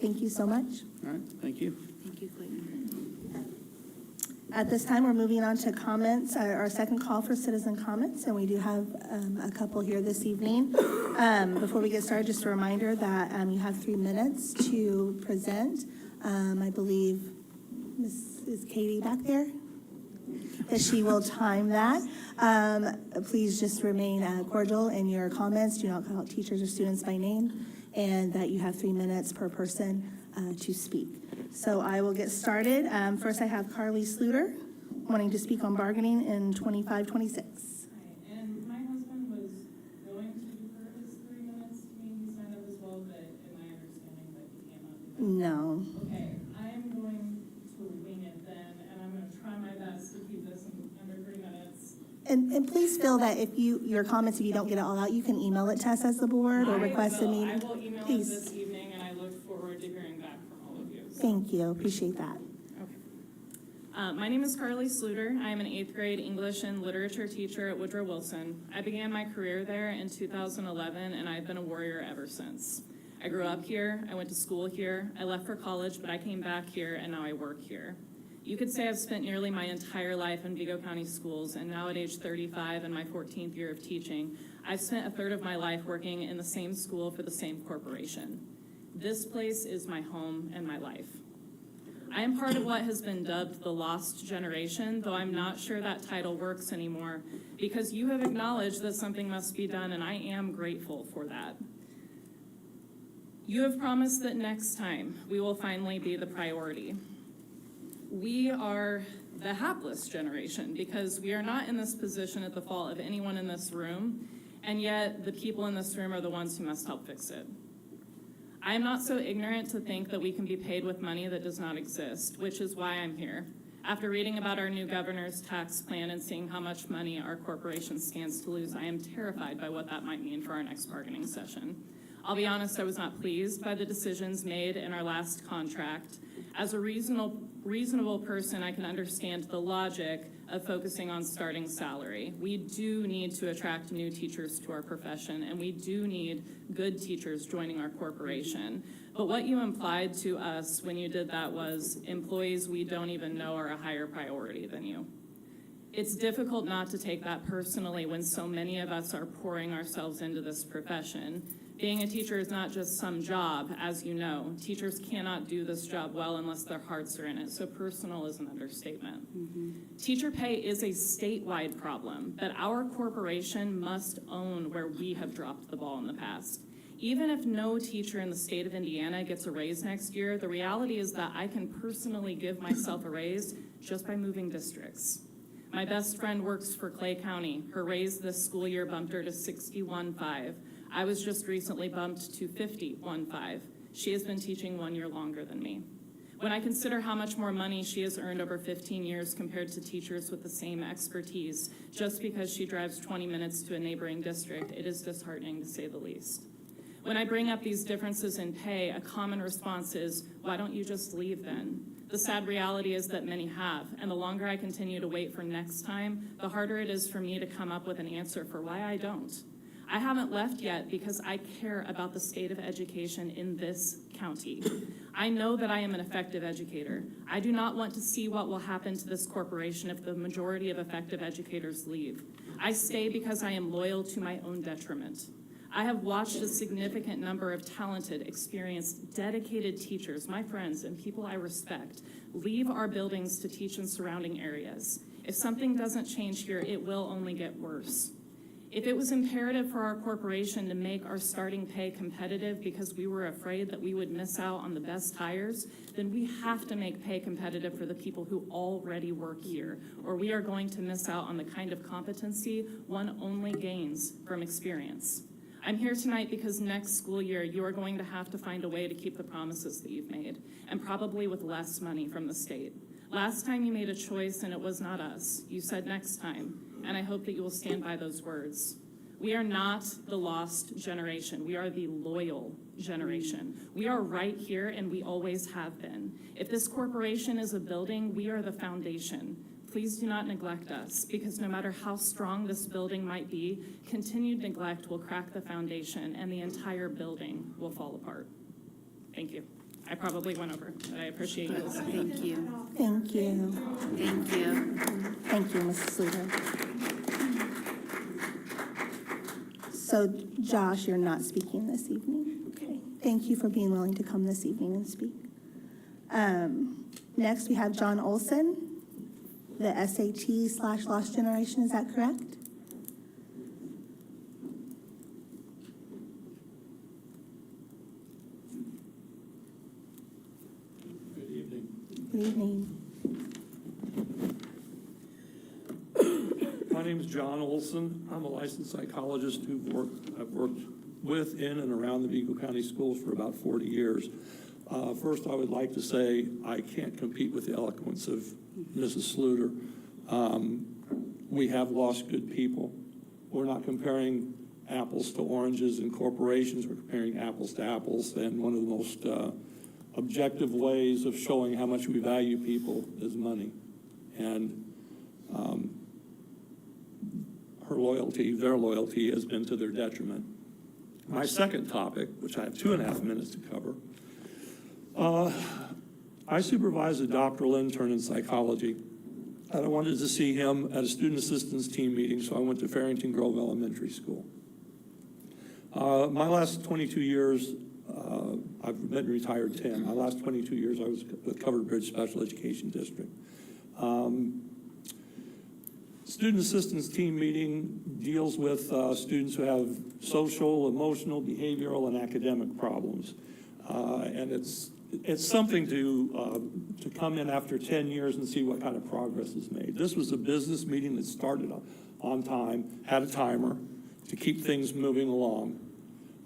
Thank you so much. All right, thank you. Thank you, Clayton. At this time, we're moving on to comments, our second call for citizen comments, and we do have a couple here this evening. Before we get started, just a reminder that you have 3 minutes to present. I believe is Katie back there? That she will time that. Please just remain cordial in your comments. Do not call out teachers or students by name, and that you have 3 minutes per person to speak. So I will get started. First, I have Carly Sluter wanting to speak on bargaining in 25-26. And my husband was going to defer his 3 minutes to me. He signed up as well, but am I understanding that he cannot do that? No. Okay, I am going to wing it then, and I'm going to try my best to keep this under 3 minutes. And please feel that if your comments, if you don't get it all out, you can email it to us as the board or request a meeting. I will email it Please. this evening, and I look forward to hearing back from all of you. Thank you. Appreciate that. My name is Carly Sluter. I am an 8th grade English and literature teacher at Woodrow Wilson. I began my career there in 2011, and I've been a warrior ever since. I grew up here, I went to school here, I left for college, but I came back here, and now I work here. You could say I've spent nearly my entire life in Vigo County schools, and now at age 35 in my 14th year of teaching, I've spent a third of my life working in the same school for the same corporation. This place is my home and my life. I am part of what has been dubbed the lost generation, though I'm not sure that title works anymore, because you have acknowledged that something must be done, and I am grateful for that. You have promised that next time we will finally be the priority. We are the hapless generation, because we are not in this position at the fault of anyone in this room, and yet the people in this room are the ones who must help fix it. I am not so ignorant to think that we can be paid with money that does not exist, which is why I'm here. After reading about our new governor's tax plan and seeing how much money our corporation stands to lose, I am terrified by what that might mean for our next bargaining session. I'll be honest, I was not pleased by the decisions made in our last contract. As a reasonable person, I can understand the logic of focusing on starting salary. We do need to attract new teachers to our profession, and we do need good teachers joining our corporation. But what you implied to us when you did that was employees we don't even know are a higher priority than you. It's difficult not to take that personally when so many of us are pouring ourselves into this profession. Being a teacher is not just some job, as you know. Teachers cannot do this job well unless their hearts are in it, so personal is an understatement. Teacher pay is a statewide problem, but our corporation must own where we have dropped the ball in the past. Even if no teacher in the state of Indiana gets a raise next year, the reality is that I can personally give myself a raise just by moving districts. My best friend works for Clay County. Her raise this school year bumped her to 61.5. I was just recently bumped to 50.15. She has been teaching 1 year longer than me. When I consider how much more money she has earned over 15 years compared to teachers with the same expertise, just because she drives 20 minutes to a neighboring district, it is disheartening to say the least. When I bring up these differences in pay, a common response is, why don't you just leave then? The sad reality is that many have, and the longer I continue to wait for next time, the harder it is for me to come up with an answer for why I don't. I haven't left yet because I care about the state of education in this county. I know that I am an effective educator. I do not want to see what will happen to this corporation if the majority of effective educators leave. I stay because I am loyal to my own detriment. I have watched a significant number of talented, experienced, dedicated teachers, my friends and people I respect, leave our buildings to teach in surrounding areas. If something doesn't change here, it will only get worse. If it was imperative for our corporation to make our starting pay competitive because we were afraid that we would miss out on the best hires, then we have to make pay competitive for the people who already work here, or we are going to miss out on the kind of competency one only gains from experience. I'm here tonight because next school year, you are going to have to find a way to keep the promises that you've made, and probably with less money from the state. Last time you made a choice and it was not us. You said next time, and I hope that you will stand by those words. We are not the lost generation. We are the loyal generation. We are right here and we always have been. If this corporation is a building, we are the foundation. Please do not neglect us, because no matter how strong this building might be, continued neglect will crack the foundation and the entire building will fall apart. Thank you. I probably went over, but I appreciate you listening. Thank you. Thank you. Thank you. Thank you, Mrs. Sluter. So, Josh, you're not speaking this evening? Okay. Thank you for being willing to come this evening and speak. Next, we have John Olson, the SAT/Lost Generation. Is that correct? Good evening. Good evening. My name is John Olson. I'm a licensed psychologist I've worked with, in, and around the Vigo County Schools for about 40 years. First, I would like to say I can't compete with the eloquence of Mrs. Sluter. We have lost good people. We're not comparing apples to oranges and corporations. We're comparing apples to apples. And one of the most objective ways of showing how much we value people is money. And their loyalty has been to their detriment. My second topic, which I have 2.5 minutes to cover, I supervise a doctoral intern in psychology, and I wanted to see him at a student assistance team meeting, so I went to Farrington Grove Elementary School. My last 22 years, I've been retired 10. My last 22 years, I was with Covered Bridge Special Education District. Student assistance team meeting deals with students who have social, emotional, behavioral, and academic problems. And it's something to come in after 10 years and see what kind of progress is made. This was a business meeting that started on time, had a timer to keep things moving along.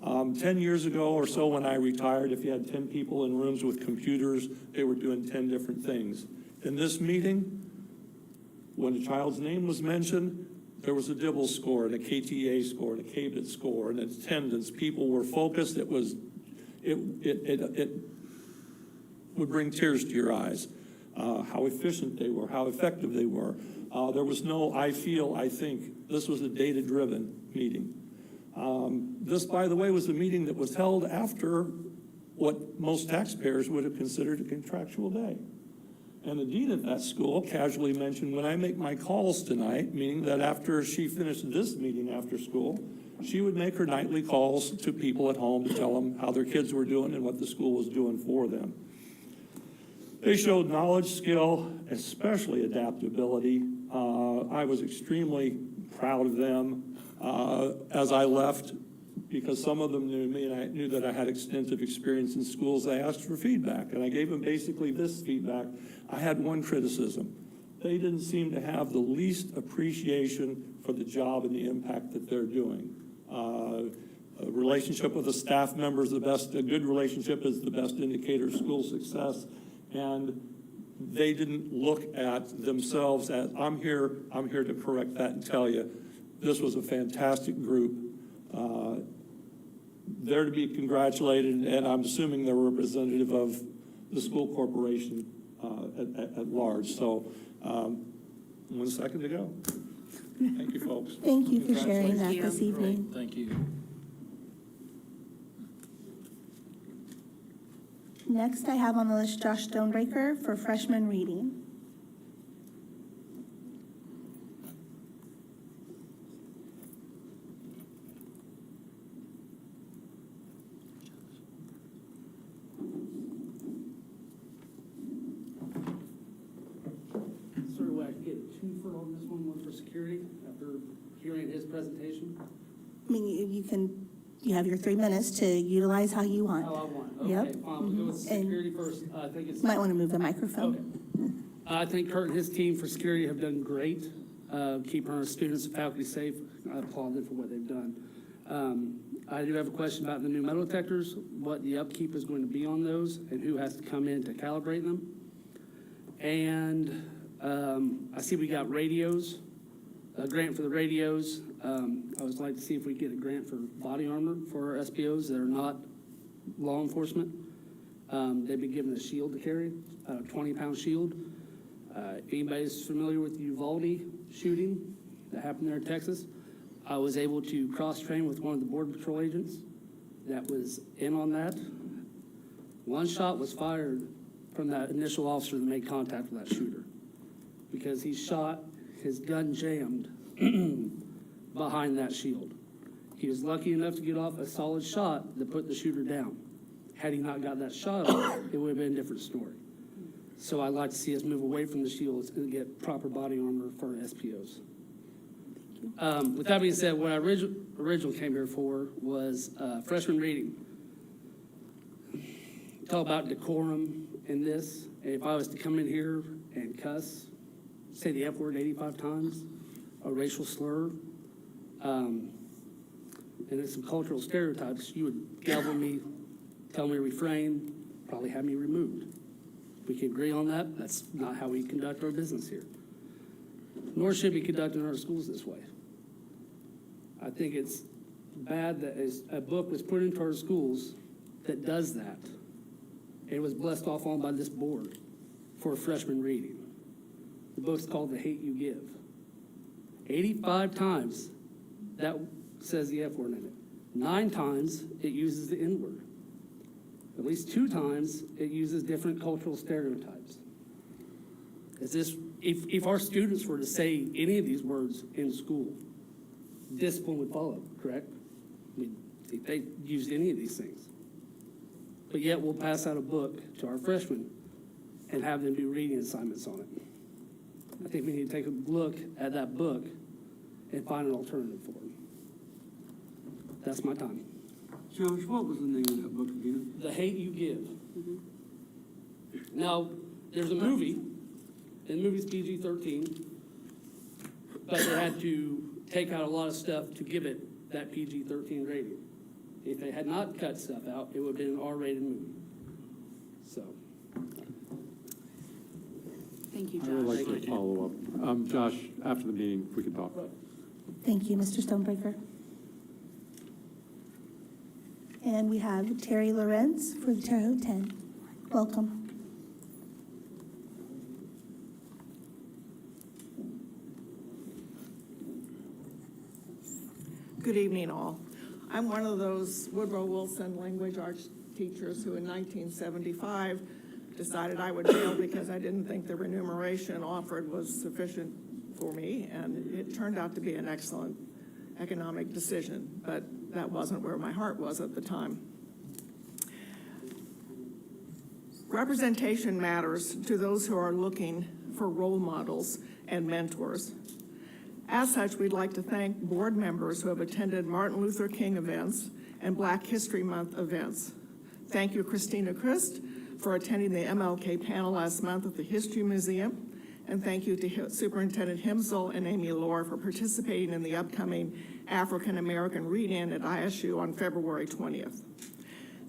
10 years ago or so when I retired, if you had 10 people in rooms with computers, they were doing 10 different things. In this meeting, when a child's name was mentioned, there was a Dibble score and a KTA score and a KBIT score and attendance. People were focused. It would bring tears to your eyes, how efficient they were, how effective they were. There was no I think. This was a data-driven meeting. This, by the way, was a meeting that was held after what most taxpayers would have considered a contractual day. And the dean at that school casually mentioned, when I make my calls tonight, meaning that after she finished this meeting after school, she would make her nightly calls to people at home to tell them how their kids were doing and what the school was doing for them. They showed knowledge, skill, especially adaptability. I was extremely proud of them as I left, because some of them knew me and I knew that I had extensive experience in schools. They asked for feedback, and I gave them basically this feedback. I had one criticism. They didn't seem to have the least appreciation for the job and the impact that they're doing. A relationship with a staff member is a good relationship is the best indicator of school success, and they didn't look at themselves as, I'm here to correct that and tell you, this was a fantastic group. They're to be congratulated, and I'm assuming they're representative of the school corporation at large. So 1 second to go. Thank you, folks. Thank you for sharing that you. this evening. Thank you. Next, I have on the list Josh Stonebreaker for freshman reading. Sir, will I get a two-for on this one for security after hearing his presentation? I mean, you have your 3 minutes to utilize how you want. How I want. Yep. Okay, fine, we'll go with And security first. I think it's. Might want to move the microphone. Okay. I think Kurt and his team for security have done great, keeping our students and faculty safe. I applaud them for what they've done. I do have a question about the new metal detectors, what the upkeep is going to be on those, and who has to come in to calibrate them. And I see we got radios, a grant for the radios. I would like to see if we get a grant for body armor for our SPOs that are not law enforcement. They've been given a shield to carry, a 20-pound shield. If anybody's familiar with the Uvalde shooting that happened there in Texas, I was able to cross-train with one of the Border Patrol agents that was in on that. One shot was fired from that initial officer that made contact with that shooter because he shot, his gun jammed behind that shield. He was lucky enough to get off a solid shot that put the shooter down. Had he not got that shot off, it would have been a different story. So I'd like to see us move away from the shields and get proper body armor for our SPOs. With that being said, what I originally came here for was freshman reading. Talk about decorum in this. And if I was to come in here and cuss, say the F word 85 times, a racial slur, and there's some cultural stereotypes, you would gavel me, tell me to refrain, probably have me removed. We can agree on that. That's not how we conduct our business here. Nor should we conduct in our schools this way. I think it's bad that a book was put into our schools that does that. It was blessed off on by this board for freshman reading. The book's called The Hate You Give. 85 times that says the F word in it. 9 times it uses the N word. At least 2 times it uses different cultural stereotypes. Is this, if our students were to say any of these words in school, discipline would follow, correct? I mean, if they used any of these things. But yet we'll pass out a book to our freshmen and have them do reading assignments on it. I think we need to take a look at that book and find an alternative for them. That's my time. Josh, what was the name of that book again? The Hate You Give. Now, there's a movie, and the movie's PG-13, but they had to take out a lot of stuff to give it that PG-13 rating. If they had not cut stuff out, it would have been an R-rated movie. So. Thank you, I would Josh. like to follow up. Josh, after the meeting, we can talk. Thank you, Mr. Stonebreaker. And we have Terry Lorenz for the Terre Haute 10. Welcome. Good evening, all. I'm one of those Woodrow Wilson language arts teachers who in 1975 decided I would fail because I didn't think the remuneration offered was sufficient for me, and it turned out to be an excellent economic decision, but that wasn't where my heart was at the time. Representation matters to those who are looking for role models and mentors. As such, we'd like to thank board members who have attended Martin Luther King events and Black History Month events. Thank you, Christina Christ, for attending the MLK panel last month at the History Museum. And thank you to Superintendent Himsel and Amy Lohr for participating in the upcoming African American Read-In at ISU on February 20th.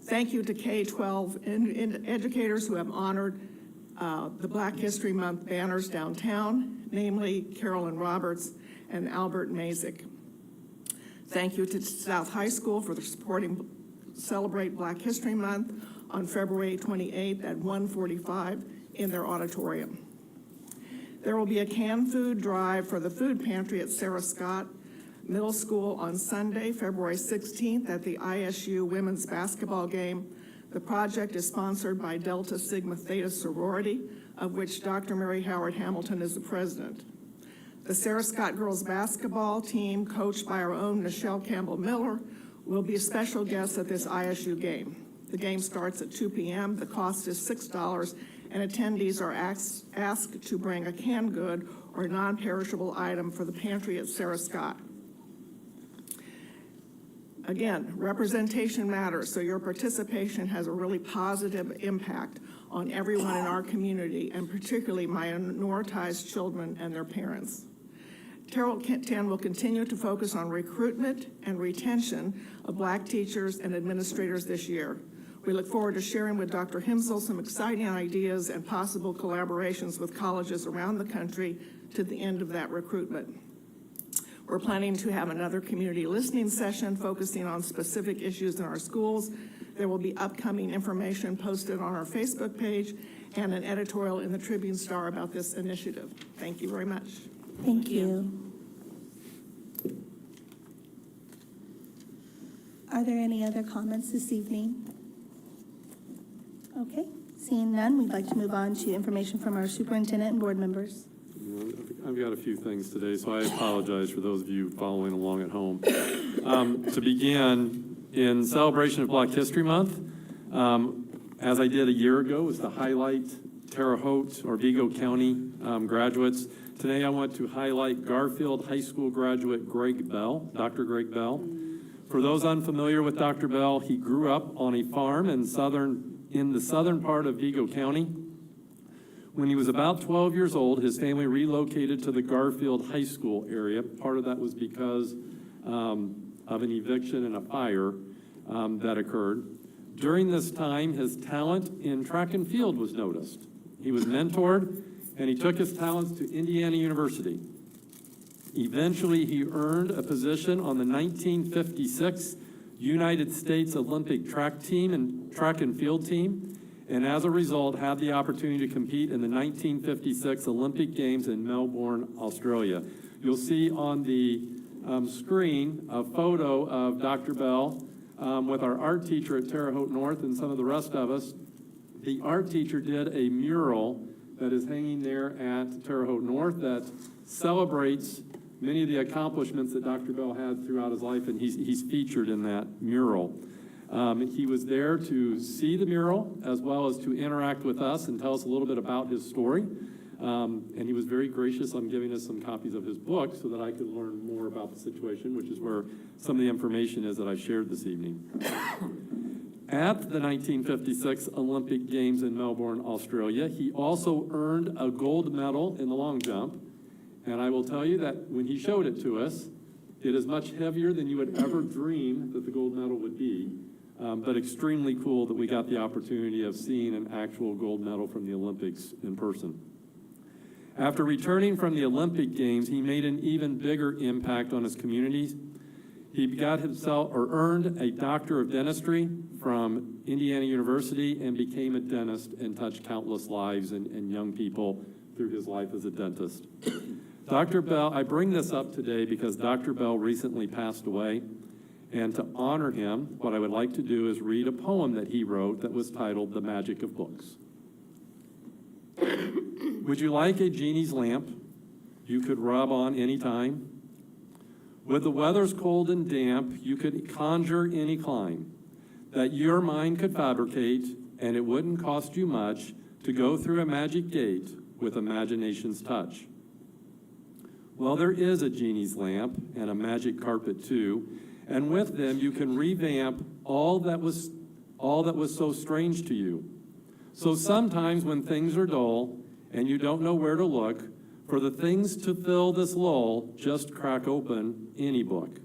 Thank you to K-12 educators who have honored the Black History Month banners downtown, namely Carolyn Roberts and Albert Mazik. Thank you to South High School for supporting Celebrate Black History Month on February 28th at 1:45 in their auditorium. There will be a canned food drive for the food pantry at Sarah Scott Middle School on Sunday, February 16th at the ISU women's basketball game. The project is sponsored by Delta Sigma Theta sorority, of which Dr. Mary Howard Hamilton is the president. The Sarah Scott girls basketball team, coached by our own Nichelle Campbell Miller, will be a special guest at this ISU game. The game starts at 2 p.m. The cost is $6, and attendees are asked to bring a canned good or non-perishable item for the pantry at Sarah Scott. Again, representation matters, so your participation has a really positive impact on everyone in our community, and particularly minoritized children and their parents. Terrell 10 will continue to focus on recruitment and retention of Black teachers and administrators this year. We look forward to sharing with Dr. Himsel some exciting ideas and possible collaborations with colleges around the country to the end of that recruitment. We're planning to have another community listening session focusing on specific issues in our schools. There will be upcoming information posted on our Facebook page and an editorial in the Tribune Star about this initiative. Thank you very much. Thank you. Are there any other comments this evening? Okay, seeing none, we'd like to move on to information from our superintendent and board members. I've got a few things today, so I apologize for those of you following along at home. To begin, in celebration of Black History Month, as I did a year ago, was to highlight Terre Haute or Vigo County graduates. Today, I want to highlight Garfield High School graduate Greg Bell, Dr. Greg Bell. For those unfamiliar with Dr. Bell, he grew up on a farm in the southern part of Vigo County. When he was about 12 years old, his family relocated to the Garfield High School area. Part of that was because of an eviction and a fire that occurred. During this time, his talent in track and field was noticed. He was mentored, and he took his talents to Indiana University. Eventually, he earned a position on the 1956 United States Olympic track and field team, and as a result, had the opportunity to compete in the 1956 Olympic Games in Melbourne, Australia. You'll see on the screen a photo of Dr. Bell with our art teacher at Terre Haute North and some of the rest of us. The art teacher did a mural that is hanging there at Terre Haute North that celebrates many of the accomplishments that Dr. Bell had throughout his life, and he's featured in that mural. He was there to see the mural as well as to interact with us and tell us a little bit about his story. And he was very gracious on giving us some copies of his book so that I could learn more about the situation, which is where some of the information is that I shared this evening. At the 1956 Olympic Games in Melbourne, Australia, he also earned a gold medal in the long jump. And I will tell you that when he showed it to us, it is much heavier than you would ever dream that the gold medal would be, but extremely cool that we got the opportunity of seeing an actual gold medal from the Olympics in person. After returning from the Olympic Games, he made an even bigger impact on his communities. He earned a Doctor of Dentistry from Indiana University and became a dentist and touched countless lives and young people through his life as a dentist. Dr. Bell, I bring this up today because Dr. Bell recently passed away, and to honor him, what I would like to do is read a poem that he wrote that was titled The Magic of Books. Would you like a genie's lamp you could rub on any time? When the weather's cold and damp, you could conjure any clime that your mind could fabricate, and it wouldn't cost you much to go through a magic gate with imagination's touch. Well, there is a genie's lamp and a magic carpet too, and with them you can revamp all that was so strange to you. So sometimes when things are dull and you don't know where to look for the things to fill this lull, just crack open any book.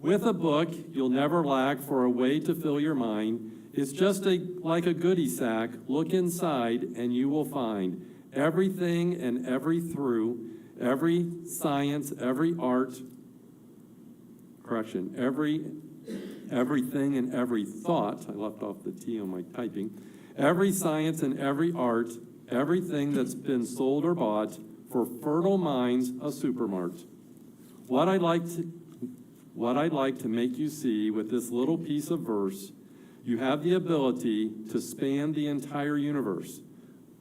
With a book, you'll never lack for a way to fill your mind. It's just like a goodie sack. Look inside and you will find everything and everything and every thought, I left off the T on my typing, every science and every art, everything that's been sold or bought, for fertile minds a supermart. What I'd like to make you see with this little piece of verse, you have the ability to span the entire universe.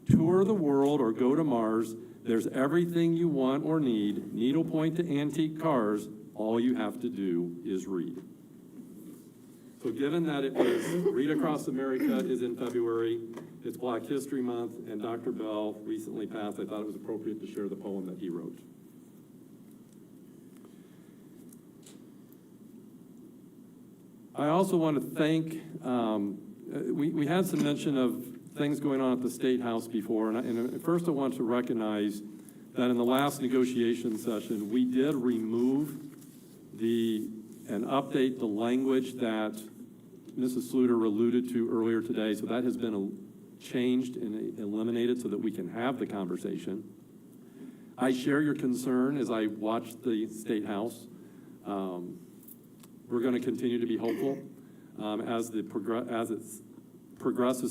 Tour the world or go to Mars. There's everything you want or need. Needlepoint to antique cars. All you have to do is read. So given that it was Read Across America is in February, it's Black History Month, and Dr. Bell recently passed, I thought it was appropriate to share the poem that he wrote. I also want to thank, we had some mention of things going on at the State House before, and first I want to recognize that in the last negotiation session, we did remove and update the language that Mrs. Sluter alluded to earlier today, so that has been changed and eliminated so that we can have the conversation. I share your concern as I watch the State House. We're going to continue to be hopeful as it progresses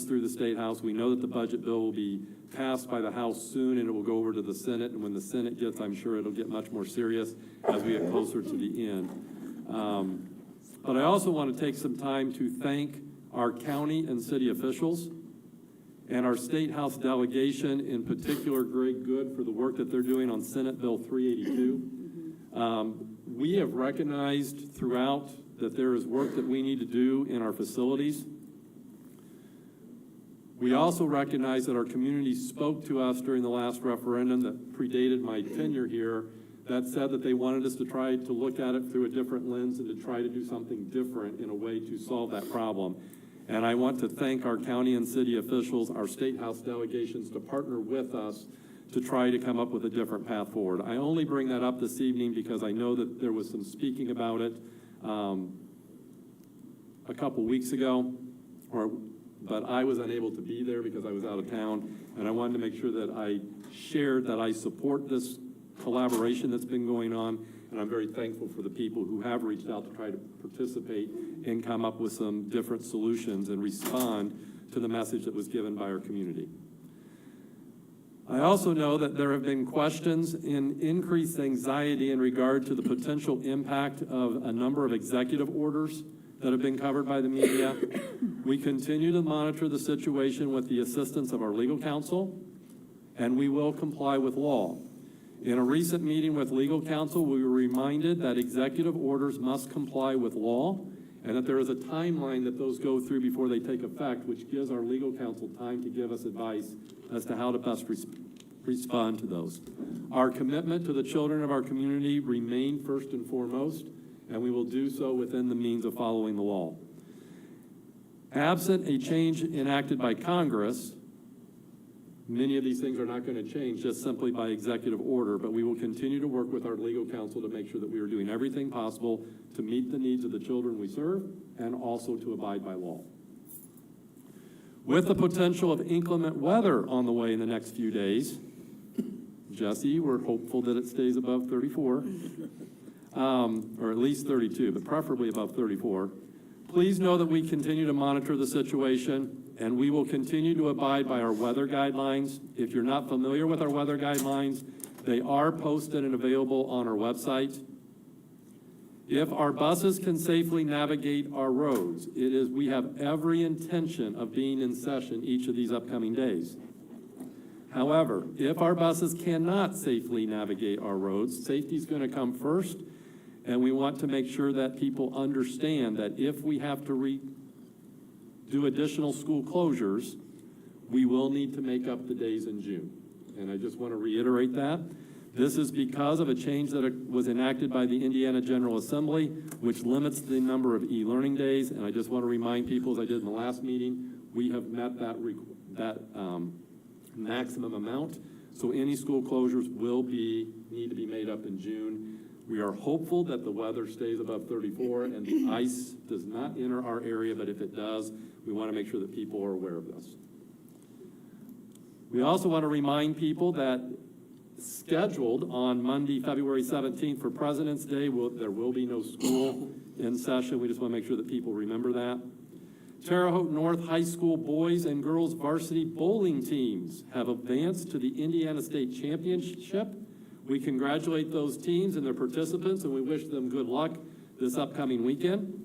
through the State House. We know that the budget bill will be passed by the House soon, and it will go over to the Senate. And when the Senate gets, I'm sure it'll get much more serious as we get closer to the end. But I also want to take some time to thank our county and city officials and our State House delegation, in particular Greg Good, for the work that they're doing on Senate Bill 382. We have recognized throughout that there is work that we need to do in our facilities. We also recognize that our community spoke to us during the last referendum that predated my tenure here that said that they wanted us to try to look at it through a different lens and to try to do something different in a way to solve that problem. And I want to thank our county and city officials, our State House delegations, to partner with us to try to come up with a different path forward. I only bring that up this evening because I know that there was some speaking about it a couple weeks ago, but I was unable to be there because I was out of town, and I wanted to make sure that I shared that I support this collaboration that's been going on, and I'm very thankful for the people who have reached out to try to participate and come up with some different solutions and respond to the message that was given by our community. I also know that there have been questions and increased anxiety in regard to the potential impact of a number of executive orders that have been covered by the media. We continue to monitor the situation with the assistance of our legal counsel, and we will comply with law. In a recent meeting with legal counsel, we were reminded that executive orders must comply with law and that there is a timeline that those go through before they take effect, which gives our legal counsel time to give us advice as to how to best respond to those. Our commitment to the children of our community remain first and foremost, and we will do so within the means of following the law. Absent a change enacted by Congress, many of these things are not going to change just simply by executive order, but we will continue to work with our legal counsel to make sure that we are doing everything possible to meet the needs of the children we serve and also to abide by law. With the potential of inclement weather on the way in the next few days, Jesse, we're hopeful that it stays above 34, or at least 32, but preferably above 34. Please know that we continue to monitor the situation, and we will continue to abide by our weather guidelines. If you're not familiar with our weather guidelines, they are posted and available on our website. If our buses can safely navigate our roads, we have every intention of being in session each of these upcoming days. However, if our buses cannot safely navigate our roads, safety is going to come first, and we want to make sure that people understand that if we have to do additional school closures, we will need to make up the days in June. And I just want to reiterate that. This is because of a change that was enacted by the Indiana General Assembly, which limits the number of e-learning days. And I just want to remind people, as I did in the last meeting, we have met that maximum amount. So any school closures will need to be made up in June. We are hopeful that the weather stays above 34 and the ice does not enter our area, but if it does, we want to make sure that people are aware of this. We also want to remind people that scheduled on Monday, February 17th for President's Day, there will be no school in session. We just want to make sure that people remember that. Terre Haute North High School boys and girls varsity bowling teams have advanced to the Indiana State Championship. We congratulate those teams and their participants, and we wish them good luck this upcoming weekend.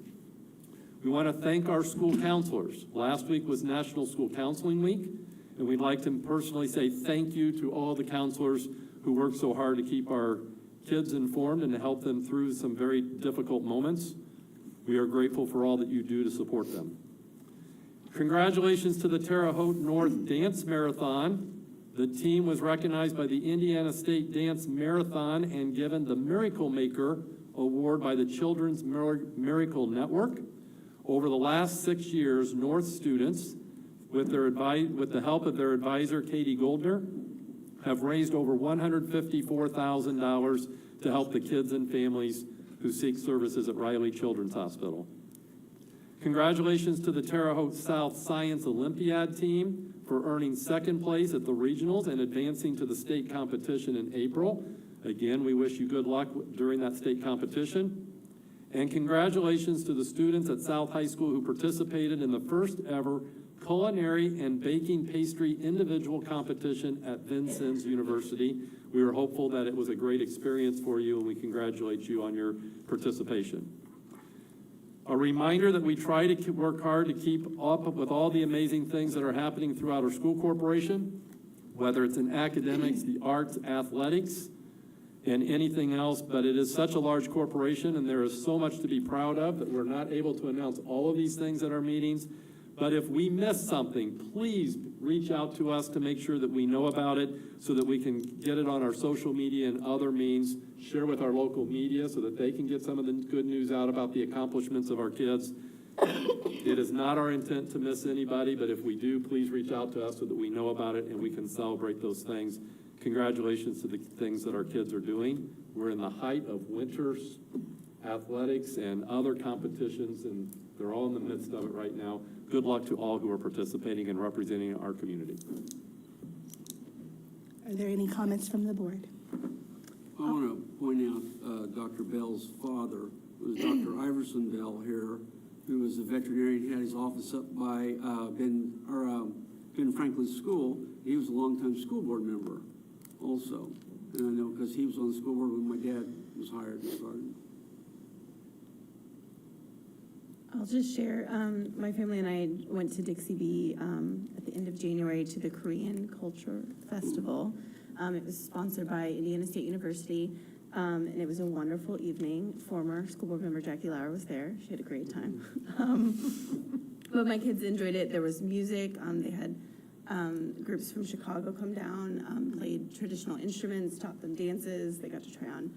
We want to thank our school counselors. Last week was National School Counseling Week, and we'd like to personally say thank you to all the counselors who work so hard to keep our kids informed and to help them through some very difficult moments. We are grateful for all that you do to support them. Congratulations to the Terre Haute North Dance Marathon. The team was recognized by the Indiana State Dance Marathon and given the Miracle Maker Award by the Children's Miracle Network. Over the last 6 years, North students, with the help of their advisor, Katie Goldner, have raised over $154,000 to help the kids and families who seek services at Riley Children's Hospital. Congratulations to the Terre Haute South Science Olympiad team for earning second place at the regionals and advancing to the state competition in April. Again, we wish you good luck during that state competition. And congratulations to the students at South High School who participated in the first ever culinary and baking pastry individual competition at Vincennes University. We are hopeful that it was a great experience for you, and we congratulate you on your participation. A reminder that we try to work hard to keep up with all the amazing things that are happening throughout our school corporation, whether it's in academics, the arts, athletics, and anything else, but it is such a large corporation and there is so much to be proud of that we're not able to announce all of these things at our meetings. But if we miss something, please reach out to us to make sure that we know about it so that we can get it on our social media and other means, share with our local media so that they can get some of the good news out about the accomplishments of our kids. It is not our intent to miss anybody, but if we do, please reach out to us so that we know about it and we can celebrate those things. Congratulations to the things that our kids are doing. We're in the height of winter athletics and other competitions, and they're all in the midst of it right now. Good luck to all who are participating and representing our community. Are there any comments from the board? I want to point out Dr. Bell's father was Dr. Iverson Bell here, who was a veterinarian. He had his office up by Ben Franklin's school. He was a longtime school board member also. And I know because he was on the school board when my dad was hired and started. I'll just share, my family and I went to Dixie Bee at the end of January to the Korean Culture Festival. It was sponsored by Indiana State University, and it was a wonderful evening. Former school board member Jackie Lauer was there. She had a great time. But my kids enjoyed it. There was music. They had groups from Chicago come down, played traditional instruments, taught them dances. They got to try on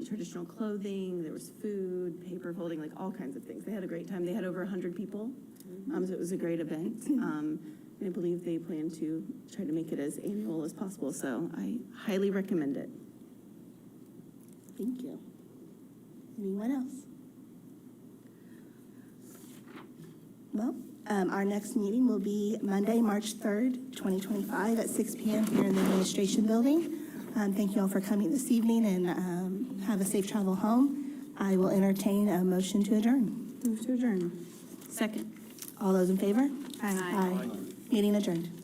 traditional clothing, there was food, paper folding, like all kinds of things. They had a great time. They had over 100 people, so it was a great event. And I believe they plan to try to make it as annual as possible, so I highly recommend it. Thank you. Anyone else? Well, our next meeting will be Monday, March 3rd, 2025 at 6 p.m. here in the administration building. Thank you all for coming this evening, and have a safe travel home. I will entertain a motion to adjourn. Move to adjourn. Second. All those in favor? Aye. Meeting adjourned.